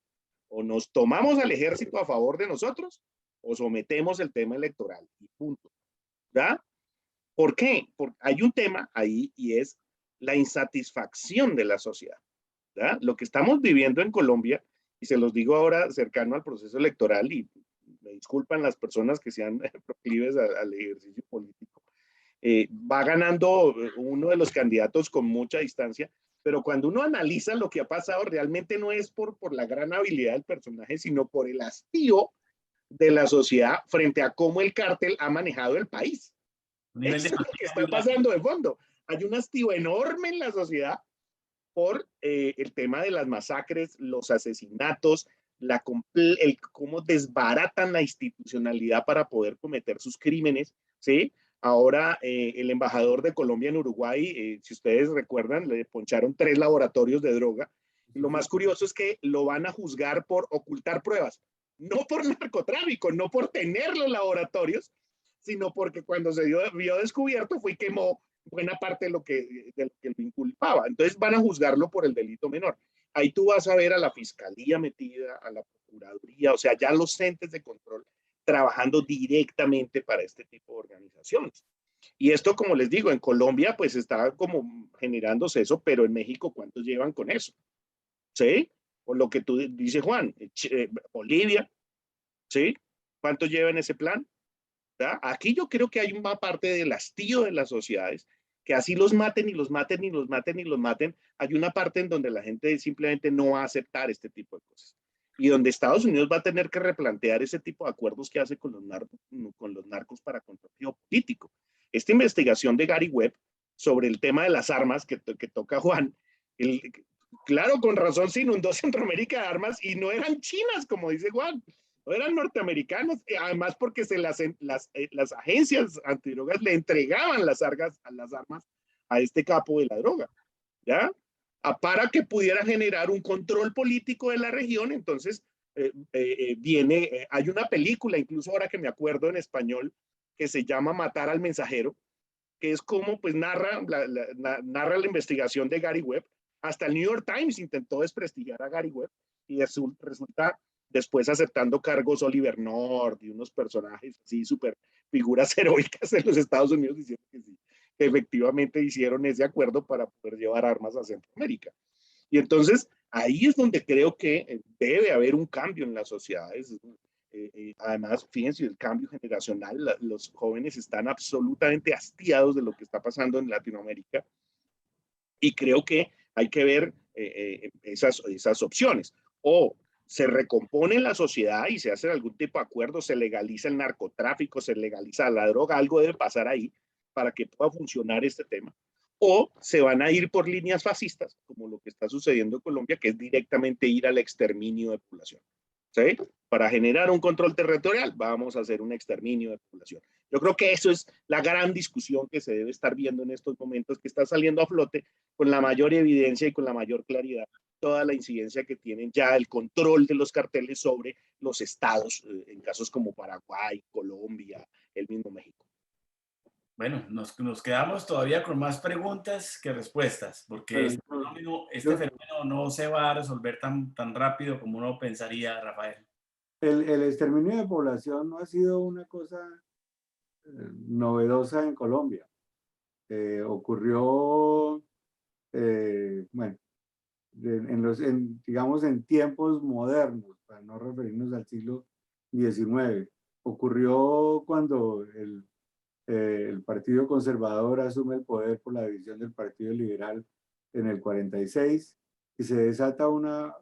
O nos tomamos al ejército a favor de nosotros, o sometemos el tema electoral, y punto. ¿Ya? ¿Por qué? Porque hay un tema ahí y es la insatisfacción de la sociedad. ¿Ya? Lo que estamos viviendo en Colombia, y se los digo ahora cercano al proceso electoral, y me disculpan las personas que sean proclives al ejercicio político, va ganando uno de los candidatos con mucha distancia, pero cuando uno analiza lo que ha pasado, realmente no es por la gran habilidad del personaje, sino por el hastío de la sociedad frente a cómo el cártel ha manejado el país. Eso es lo que está pasando de fondo. Hay un hastío enorme en la sociedad por el tema de las masacres, los asesinatos, cómo desbaratan la institucionalidad para poder cometer sus crímenes, ¿sí? Ahora el embajador de Colombia en Uruguay, si ustedes recuerdan, le poncharon 3 laboratorios de droga. Y lo más curioso es que lo van a juzgar por ocultar pruebas, no por narcotráfico, no por tener los laboratorios, sino porque cuando vio descubierto fue y quemó buena parte de lo que lo inculpaba. Entonces van a juzgarlo por el delito menor. Ahí tú vas a ver a la fiscalía metida, a la procuraduría, o sea, ya los entes de control trabajando directamente para este tipo de organizaciones. Y esto, como les digo, en Colombia pues está como generándose eso, pero en México, ¿cuántos llevan con eso? ¿Sí? Por lo que tú dices, Juan, Bolivia, ¿sí? ¿Cuántos llevan ese plan? ¿verdad? Aquí yo creo que hay una parte del hastío de las sociedades, que así los maten y los maten y los maten y los maten, hay una parte en donde la gente simplemente no va a aceptar este tipo de cosas. Y donde Estados Unidos va a tener que replantear ese tipo de acuerdos que hace con los narcos para control geopolítico. Esta investigación de Gary Webb sobre el tema de las armas que toca Juan, el, claro, con razón se inundó Centroamérica de armas y no eran chinas, como dice Juan, no eran norteamericanos, además porque las agencias antidrogas le entregaban las armas a este capo de la droga, ¿ya? Para que pudiera generar un control político de la región. Entonces, hay una película, incluso ahora que me acuerdo en español, que se llama Matar al Mensajero, que es como pues narra la investigación de Gary Webb. Hasta el New York Times intentó desprestigiar a Gary Webb y resulta después aceptando cargos Oliver North y unos personajes así súper figuras heroicas en los Estados Unidos diciendo que sí, que efectivamente hicieron ese acuerdo para poder llevar armas a Centroamérica. Y entonces ahí es donde creo que debe haber un cambio en las sociedades. Además, fíjense, el cambio generacional, los jóvenes están absolutamente hastiados de lo que está pasando en Latinoamérica y creo que hay que ver esas opciones. O se recompone la sociedad y se hace algún tipo de acuerdo, se legaliza el narcotráfico, se legaliza la droga, algo debe pasar ahí para que pueda funcionar este tema. O se van a ir por líneas fascistas, como lo que está sucediendo en Colombia, que es directamente ir al exterminio de población. ¿Sí? Para generar un control territorial, vamos a hacer un exterminio de población. Yo creo que eso es la gran discusión que se debe estar viendo en estos momentos, que está saliendo a flote con la mayor evidencia y con la mayor claridad toda la incidencia que tienen ya el control de los carteles sobre los estados, en casos como Paraguay, Colombia, el mismo México. Bueno, nos quedamos todavía con más preguntas que respuestas, porque este fenómeno no se va a resolver tan rápido como uno pensaría, Rafael. El exterminio de población no ha sido una cosa novedosa en Colombia. Ocurrió, bueno, digamos, en tiempos modernos, para no referirnos al siglo XIX. Ocurrió cuando el Partido Conservador asume el poder por la división del Partido Liberal en el 46 y se desata una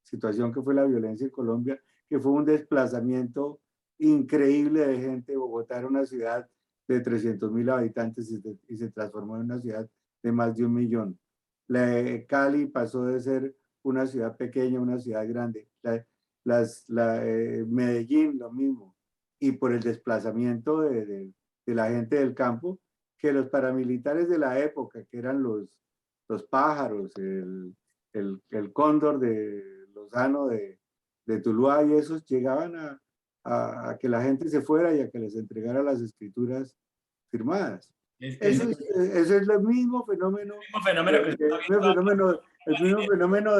situación que fue la violencia en Colombia, que fue un desplazamiento increíble de gente. Bogotá era una ciudad de 300.000 habitantes y se transformó en una ciudad de más de 1 millón. Cali pasó de ser una ciudad pequeña a una ciudad grande. Medellín, lo mismo. Y por el desplazamiento de la gente del campo, que los paramilitares de la época, que eran los pájaros, el cóndor de Lozano de Tuluá y esos, llegaban a que la gente se fuera y a que les entregara las escrituras firmadas. Eso es el mismo fenómeno. El mismo fenómeno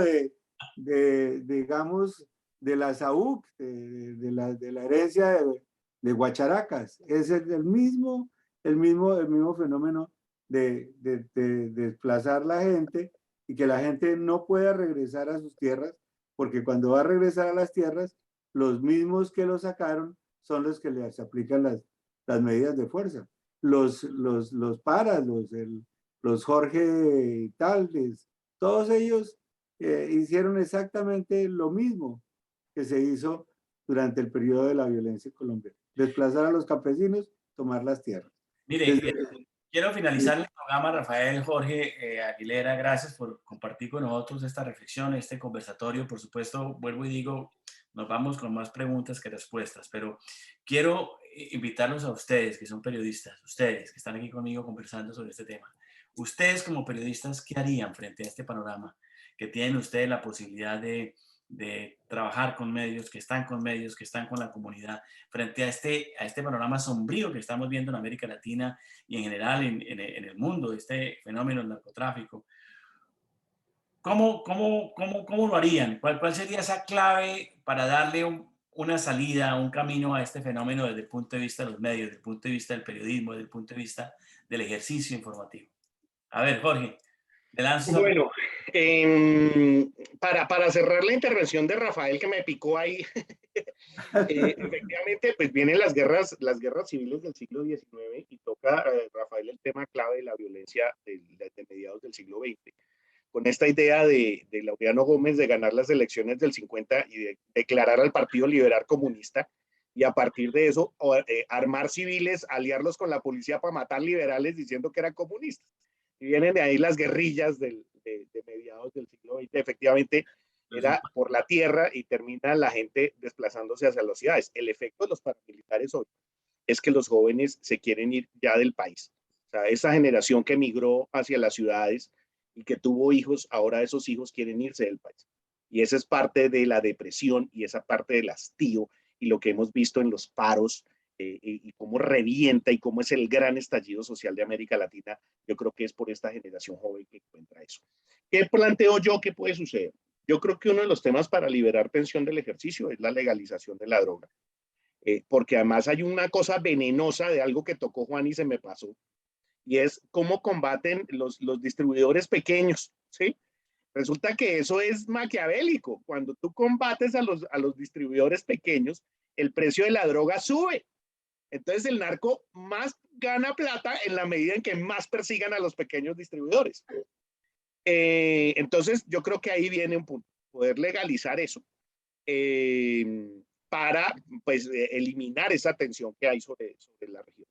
digamos, de la SAUC, de la herencia de Guacharacas. Es el mismo fenómeno de desplazar la gente y que la gente no pueda regresar a sus tierras, porque cuando va a regresar a las tierras, los mismos que lo sacaron son los que les aplican las medidas de fuerza. Los paras, los Jorge Tales, todos ellos hicieron exactamente lo mismo que se hizo durante el periodo de la violencia en Colombia. Desplazar a los campesinos, tomar las tierras. Mire, quiero finalizar el programa, Rafael Jorge Aguilera. Gracias por compartir con nosotros esta reflexión, este conversatorio. Por supuesto, vuelvo y digo, nos vamos con más preguntas que respuestas, pero quiero invitarlos a ustedes, que son periodistas, ustedes que están aquí conmigo conversando sobre este tema. Ustedes como periodistas, ¿qué harían frente a este panorama? Que tienen ustedes la posibilidad de de trabajar con medios, que están con medios, que están con la comunidad, frente a este panorama sombrío que estamos viendo en América Latina y en general en el mundo, este fenómeno del narcotráfico. ¿Cómo lo harían? ¿Cuál sería esa clave para darle una salida, un camino a este fenómeno desde el punto de vista de los medios, desde el punto de vista del periodismo, desde el punto de vista del ejercicio informativo? A ver, Jorge, te lanzo. Bueno, para cerrar la intervención de Rafael, que me picó ahí, efectivamente, pues vienen las guerras civiles del siglo XIX y toca, Rafael, el tema clave de la violencia de mediados del siglo XX. Con esta idea de Laureano Gómez de ganar las elecciones del 50 y de declarar al Partido Liberal Comunista, y a partir de eso armar civiles, aliarlos con la policía para matar liberales diciendo que eran comunistas. Y vienen de ahí las guerrillas de mediados del siglo XX. Efectivamente, era por la tierra y termina la gente desplazándose hacia las ciudades. El efecto de los paramilitares hoy es que los jóvenes se quieren ir ya del país. O sea, esa generación que migró hacia las ciudades y que tuvo hijos, ahora esos hijos quieren irse del país. Y esa es parte de la depresión y esa parte del hastío y lo que hemos visto en los paros y cómo revienta y cómo es el gran estallido social de América Latina. Yo creo que es por esta generación joven que encuentra eso. ¿Qué planteo yo que puede suceder? Yo creo que uno de los temas para liberar pensión del ejercicio es la legalización de la droga. Porque además hay una cosa venenosa de algo que tocó Juan y se me pasó, y es cómo combaten los distribuidores pequeños, ¿sí? Resulta que eso es maquiavélico. Cuando tú combates a los distribuidores pequeños, el precio de la droga sube. Entonces el narco más gana plata en la medida en que más persigan a los pequeños distribuidores. Entonces yo creo que ahí viene un punto, poder legalizar eso para pues eliminar esa tensión que hay sobre la región.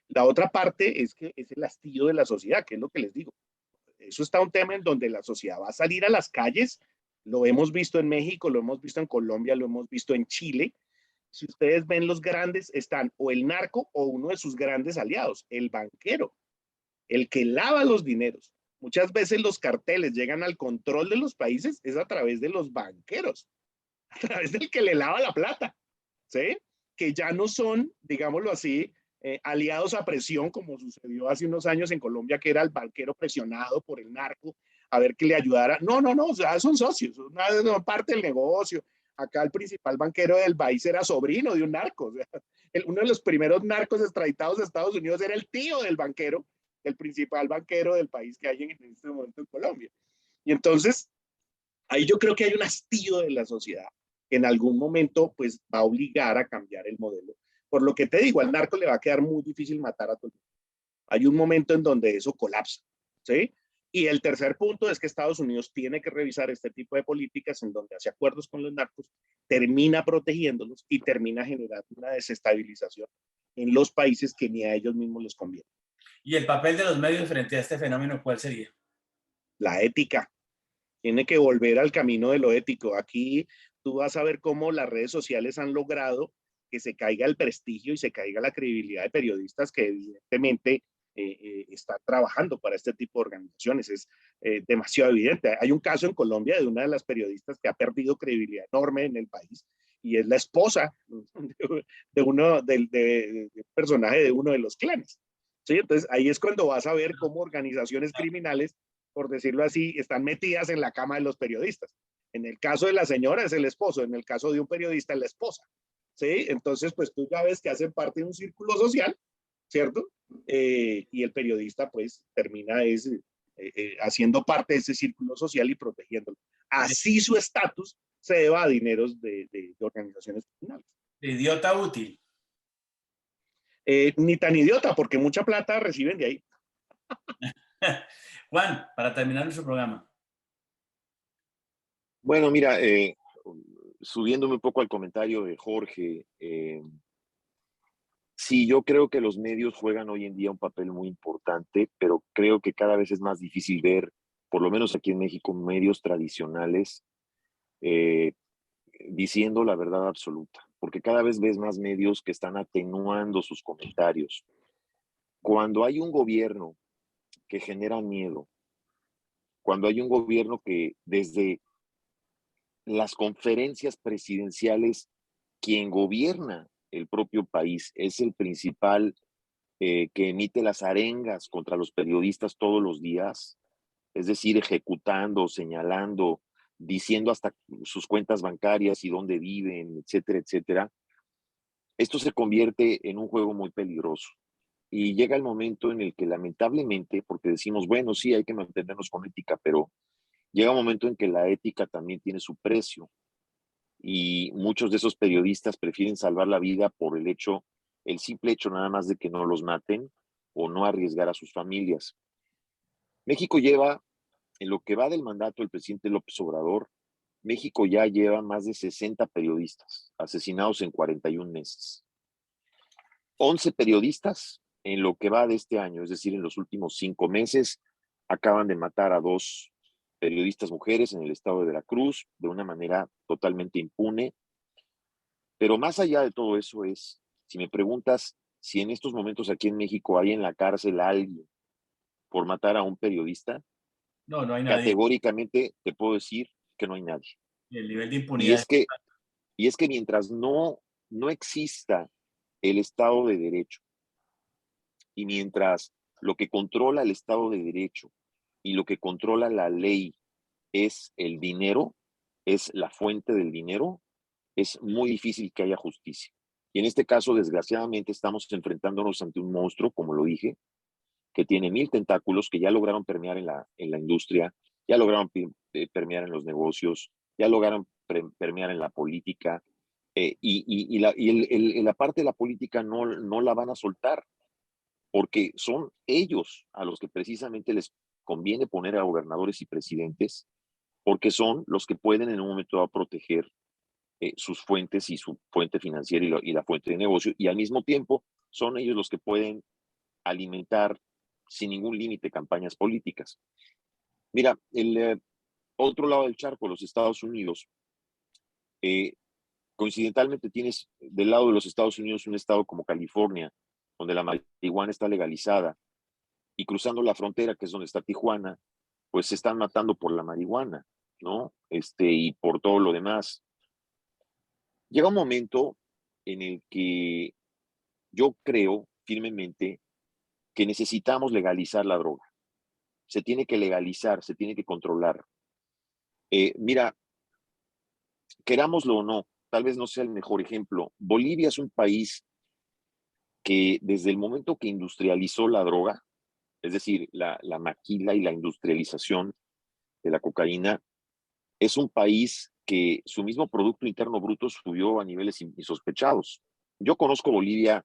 La otra parte es que es el hastío de la sociedad, que es lo que les digo. Eso está un tema en donde la sociedad va a salir a las calles. Lo hemos visto en México, lo hemos visto en Colombia, lo hemos visto en Chile. Si ustedes ven los grandes, están o el narco o uno de sus grandes aliados, el banquero, el que lava los dineros. Muchas veces los carteles llegan al control de los países es a través de los banqueros, a través del que le lava la plata, ¿sí? Que ya no son, digámoslo así, aliados a presión, como sucedió hace unos años en Colombia, que era el banquero presionado por el narco a ver que le ayudara. No, o sea, son socios, son una parte del negocio. Acá el principal banquero del país era sobrino de un narco. O sea, uno de los primeros narcos extraditados a Estados Unidos era el tío del banquero, el principal banquero del país que hay en este momento en Colombia. Y entonces, ahí yo creo que hay un hastío de la sociedad que en algún momento pues va a obligar a cambiar el modelo. Por lo que te digo, al narco le va a quedar muy difícil matar a todo el mundo. Hay un momento en donde eso colapsa, ¿sí? Y el tercer punto es que Estados Unidos tiene que revisar este tipo de políticas en donde hace acuerdos con los narcos, termina protegiéndolos y termina generando una desestabilización en los países que ni a ellos mismos les conviene. ¿Y el papel de los medios frente a este fenómeno cuál sería? La ética. Tiene que volver al camino de lo ético. Aquí tú vas a ver cómo las redes sociales han logrado que se caiga el prestigio y se caiga la credibilidad de periodistas que evidentemente están trabajando para este tipo de organizaciones. Es demasiado evidente. Hay un caso en Colombia de una de las periodistas que ha perdido credibilidad enorme en el país y es la esposa de uno de personaje de uno de los clanes. ¿Sí? Entonces ahí es cuando vas a ver cómo organizaciones criminales, por decirlo así, están metidas en la cama de los periodistas. En el caso de la señora es el esposo, en el caso de un periodista es la esposa. ¿Sí? Entonces, pues tú ya ves que hacen parte de un círculo social, ¿cierto? Y el periodista pues termina haciendo parte de ese círculo social y protegiéndolo. Así su estatus se deba a dineros de organizaciones criminales. Idiota útil. Ni tan idiota, porque mucha plata reciben de ahí. Juan, para terminar nuestro programa. Bueno, mira, subiéndome un poco al comentario de Jorge, sí, yo creo que los medios juegan hoy en día un papel muy importante, pero creo que cada vez es más difícil ver, por lo menos aquí en México, medios tradicionales eh, diciendo la verdad absoluta, porque cada vez ves más medios que están atenuando sus comentarios. Cuando hay un gobierno que genera miedo, cuando hay un gobierno que desde las conferencias presidenciales, quien gobierna el propio país es el principal que emite las arengas contra los periodistas todos los días, es decir, ejecutando, señalando, diciendo hasta sus cuentas bancarias y dónde viven, etcétera, etcétera. Esto se convierte en un juego muy peligroso. Y llega el momento en el que lamentablemente, porque decimos, bueno, sí, hay que mantenernos con ética, pero llega un momento en que la ética también tiene su precio. Y muchos de esos periodistas prefieren salvar la vida por el simple hecho nada más de que no los maten o no arriesgar a sus familias. México lleva, en lo que va del mandato del presidente López Obrador, México ya lleva más de 60 periodistas asesinados en 41 meses. 11 periodistas en lo que va de este año, es decir, en los últimos 5 meses, acaban de matar a 2 periodistas mujeres en el estado de Veracruz de una manera totalmente impune. Pero más allá de todo eso es, si me preguntas si en estos momentos aquí en México hay en la cárcel a alguien por matar a un periodista, No, no hay nadie. categóricamente te puedo decir que no hay nadie. El nivel de Y impunidad. es que, y es que mientras no exista el Estado de Derecho y mientras lo que controla el Estado de Derecho y lo que controla la ley es el dinero, es la fuente del dinero, es muy difícil que haya justicia. Y en este caso, desgraciadamente, estamos enfrentándonos ante un monstruo, como lo dije, que tiene 1000 tentáculos, que ya lograron permear en la industria, ya lograron permear en los negocios, ya lograron permear en la política, la parte de la política no la van a soltar, porque son ellos a los que precisamente les conviene poner a gobernadores y presidentes, porque son los que pueden en un momento dado proteger sus fuentes y su fuente financiera y la fuente de negocio, y al mismo tiempo son ellos los que pueden alimentar sin ningún límite campañas políticas. Mira, el otro lado del charco, los Estados Unidos, coincidentalmente tienes del lado de los Estados Unidos un estado como California, donde la marihuana está legalizada, y cruzando la frontera, que es donde está Tijuana, pues se están matando por la marihuana, ¿no? Y por todo lo demás. Llega un momento en el que yo creo firmemente que necesitamos legalizar la droga. Se tiene que legalizar, se tiene que controlar. Mira, querámoslo o no, tal vez no sea el mejor ejemplo. Bolivia es un país que desde el momento que industrializó la droga, es decir, la maquila y la industrialización de la cocaína, es un país que su mismo Producto Interno Bruto subió a niveles insospechados. Yo conozco Bolivia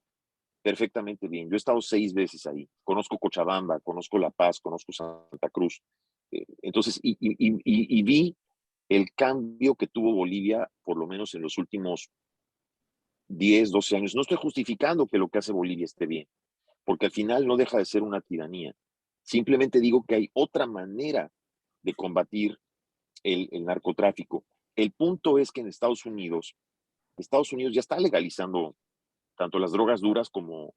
perfectamente bien. Yo he estado 6 veces ahí. Conozco Cochabamba, conozco La Paz, conozco Santa Cruz. Entonces, y vi el cambio que tuvo Bolivia, por lo menos en los últimos 10, 12 años. No estoy justificando que lo que hace Bolivia esté bien, porque al final no deja de ser una tiranía. Simplemente digo que hay otra manera de combatir el narcotráfico. El punto es que en Estados Unidos ya está legalizando tanto las drogas duras como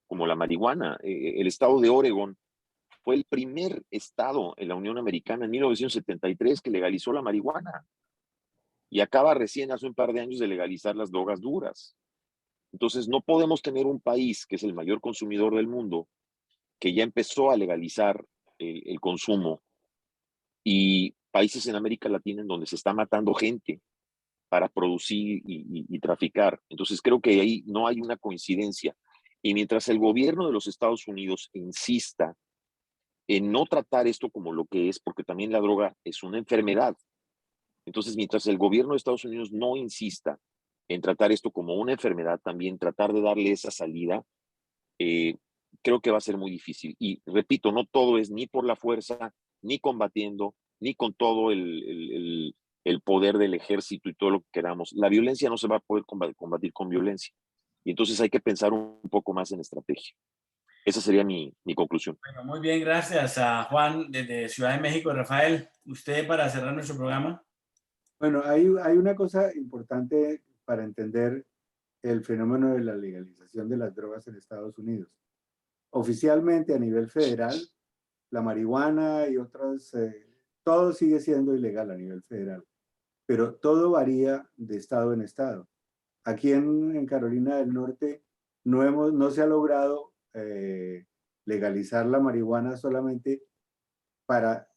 la marihuana. El estado de Oregon fue el primer estado en la Unión Americana en 1973 que legalizó la marihuana y acaba recién hace un par de años de legalizar las drogas duras. Entonces no podemos tener un país que es el mayor consumidor del mundo, que ya empezó a legalizar el consumo, y países en América Latina en donde se está matando gente para producir y traficar. Entonces creo que ahí no hay una coincidencia. Y mientras el gobierno de los Estados Unidos insista en no tratar esto como lo que es, porque también la droga es una enfermedad. Entonces, mientras el gobierno de Estados Unidos no insista en tratar esto como una enfermedad, también tratar de darle esa salida, eh, creo que va a ser muy difícil. Y repito, no todo es ni por la fuerza, ni combatiendo, ni con todo el poder del ejército y todo lo que queramos. La violencia no se va a poder combatir con violencia. Y entonces hay que pensar un poco más en estrategia. Esa sería mi conclusión. Bueno, muy bien, gracias a Juan desde Ciudad de México. Rafael, usted para cerrar nuestro programa. Bueno, hay una cosa importante para entender el fenómeno de la legalización de las drogas en Estados Unidos. Oficialmente a nivel federal, la marihuana y otras, todo sigue siendo ilegal a nivel federal. pero todo varía de estado en estado. Aquí en Carolina del Norte no se ha logrado legalizar la marihuana solamente para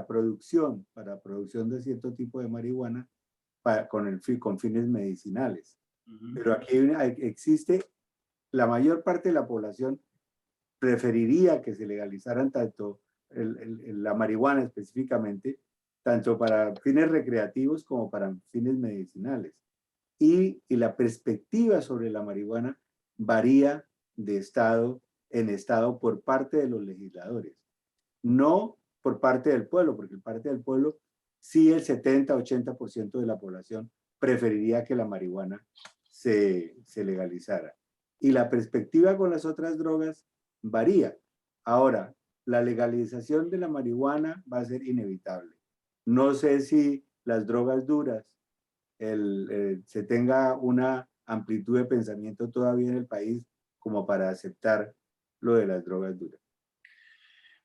producción de cierto tipo de marihuana con fines medicinales. Pero aquí existe, la mayor parte de la población preferiría que se legalizaran tanto la marihuana específicamente, tanto para fines recreativos como para fines medicinales. Y la perspectiva sobre la marihuana varía de estado en estado por parte de los legisladores, no por parte del pueblo, porque por parte del pueblo sí el 70-80% de la población preferiría que la marihuana se legalizara. Y la perspectiva con las otras drogas varía. Ahora, la legalización de la marihuana va a ser inevitable. No sé si las drogas duras se tenga una amplitud de pensamiento todavía en el país como para aceptar lo de las drogas duras.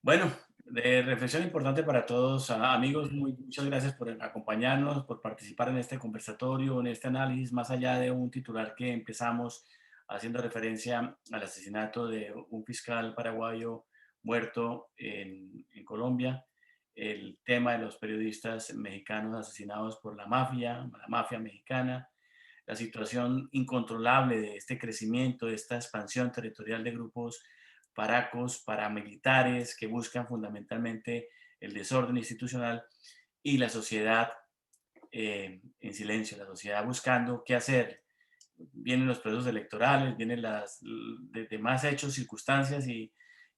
Bueno, reflexión importante para todos, amigos. Muchas gracias por acompañarnos, por participar en este conversatorio, en este análisis, más allá de un titular que empezamos haciendo referencia al asesinato de un fiscal paraguayo muerto en Colombia, el tema de los periodistas mexicanos asesinados por la mafia mexicana, la situación incontrolable de este crecimiento, de esta expansión territorial de grupos paracos, paramilitares que buscan fundamentalmente el desorden institucional, y la sociedad en silencio, la sociedad buscando qué hacer. Vienen los procesos electorales, vienen las demás hechos, circunstancias y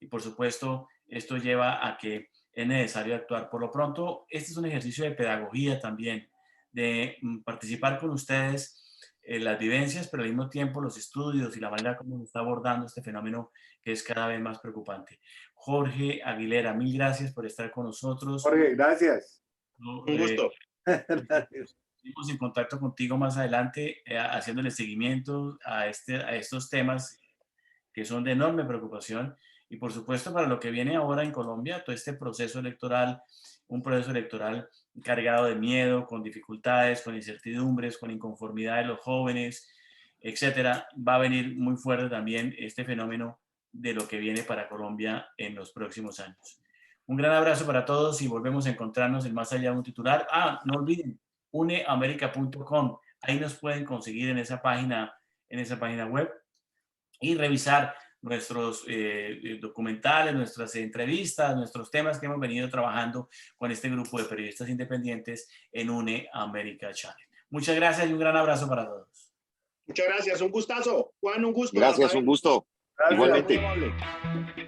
por supuesto esto lleva a que es necesario actuar. Por lo pronto, este es un ejercicio de pedagogía también, de participar con ustedes las vivencias, pero al mismo tiempo los estudios y la manera como se está abordando este fenómeno que es cada vez más preocupante. Jorge Aguilera, mil gracias por estar con nosotros. Jorge, gracias. Un gusto. Gracias. Seguimos en contacto contigo más adelante, haciéndole seguimiento a estos temas que son de enorme preocupación. Y por supuesto, para lo que viene ahora en Colombia, todo este proceso electoral, un proceso electoral cargado de miedo, con dificultades, con incertidumbres, con inconformidad de los jóvenes, etcétera, va a venir muy fuerte también este fenómeno de lo que viene para Colombia en los próximos años. Un gran abrazo para todos y volvemos a encontrarnos en Más Allá de un Titular. No olviden, uneamerica.com. Ahí nos pueden conseguir en esa página web y revisar nuestros documentales, nuestras entrevistas, nuestros temas que hemos venido trabajando con este grupo de periodistas independientes en UNE América Channel. Muchas gracias y un gran abrazo para todos. Muchas gracias, un gustazo. Juan, un gusto. Gracias, Rafael. un gusto. Gracias. Igualmente. Muy amable.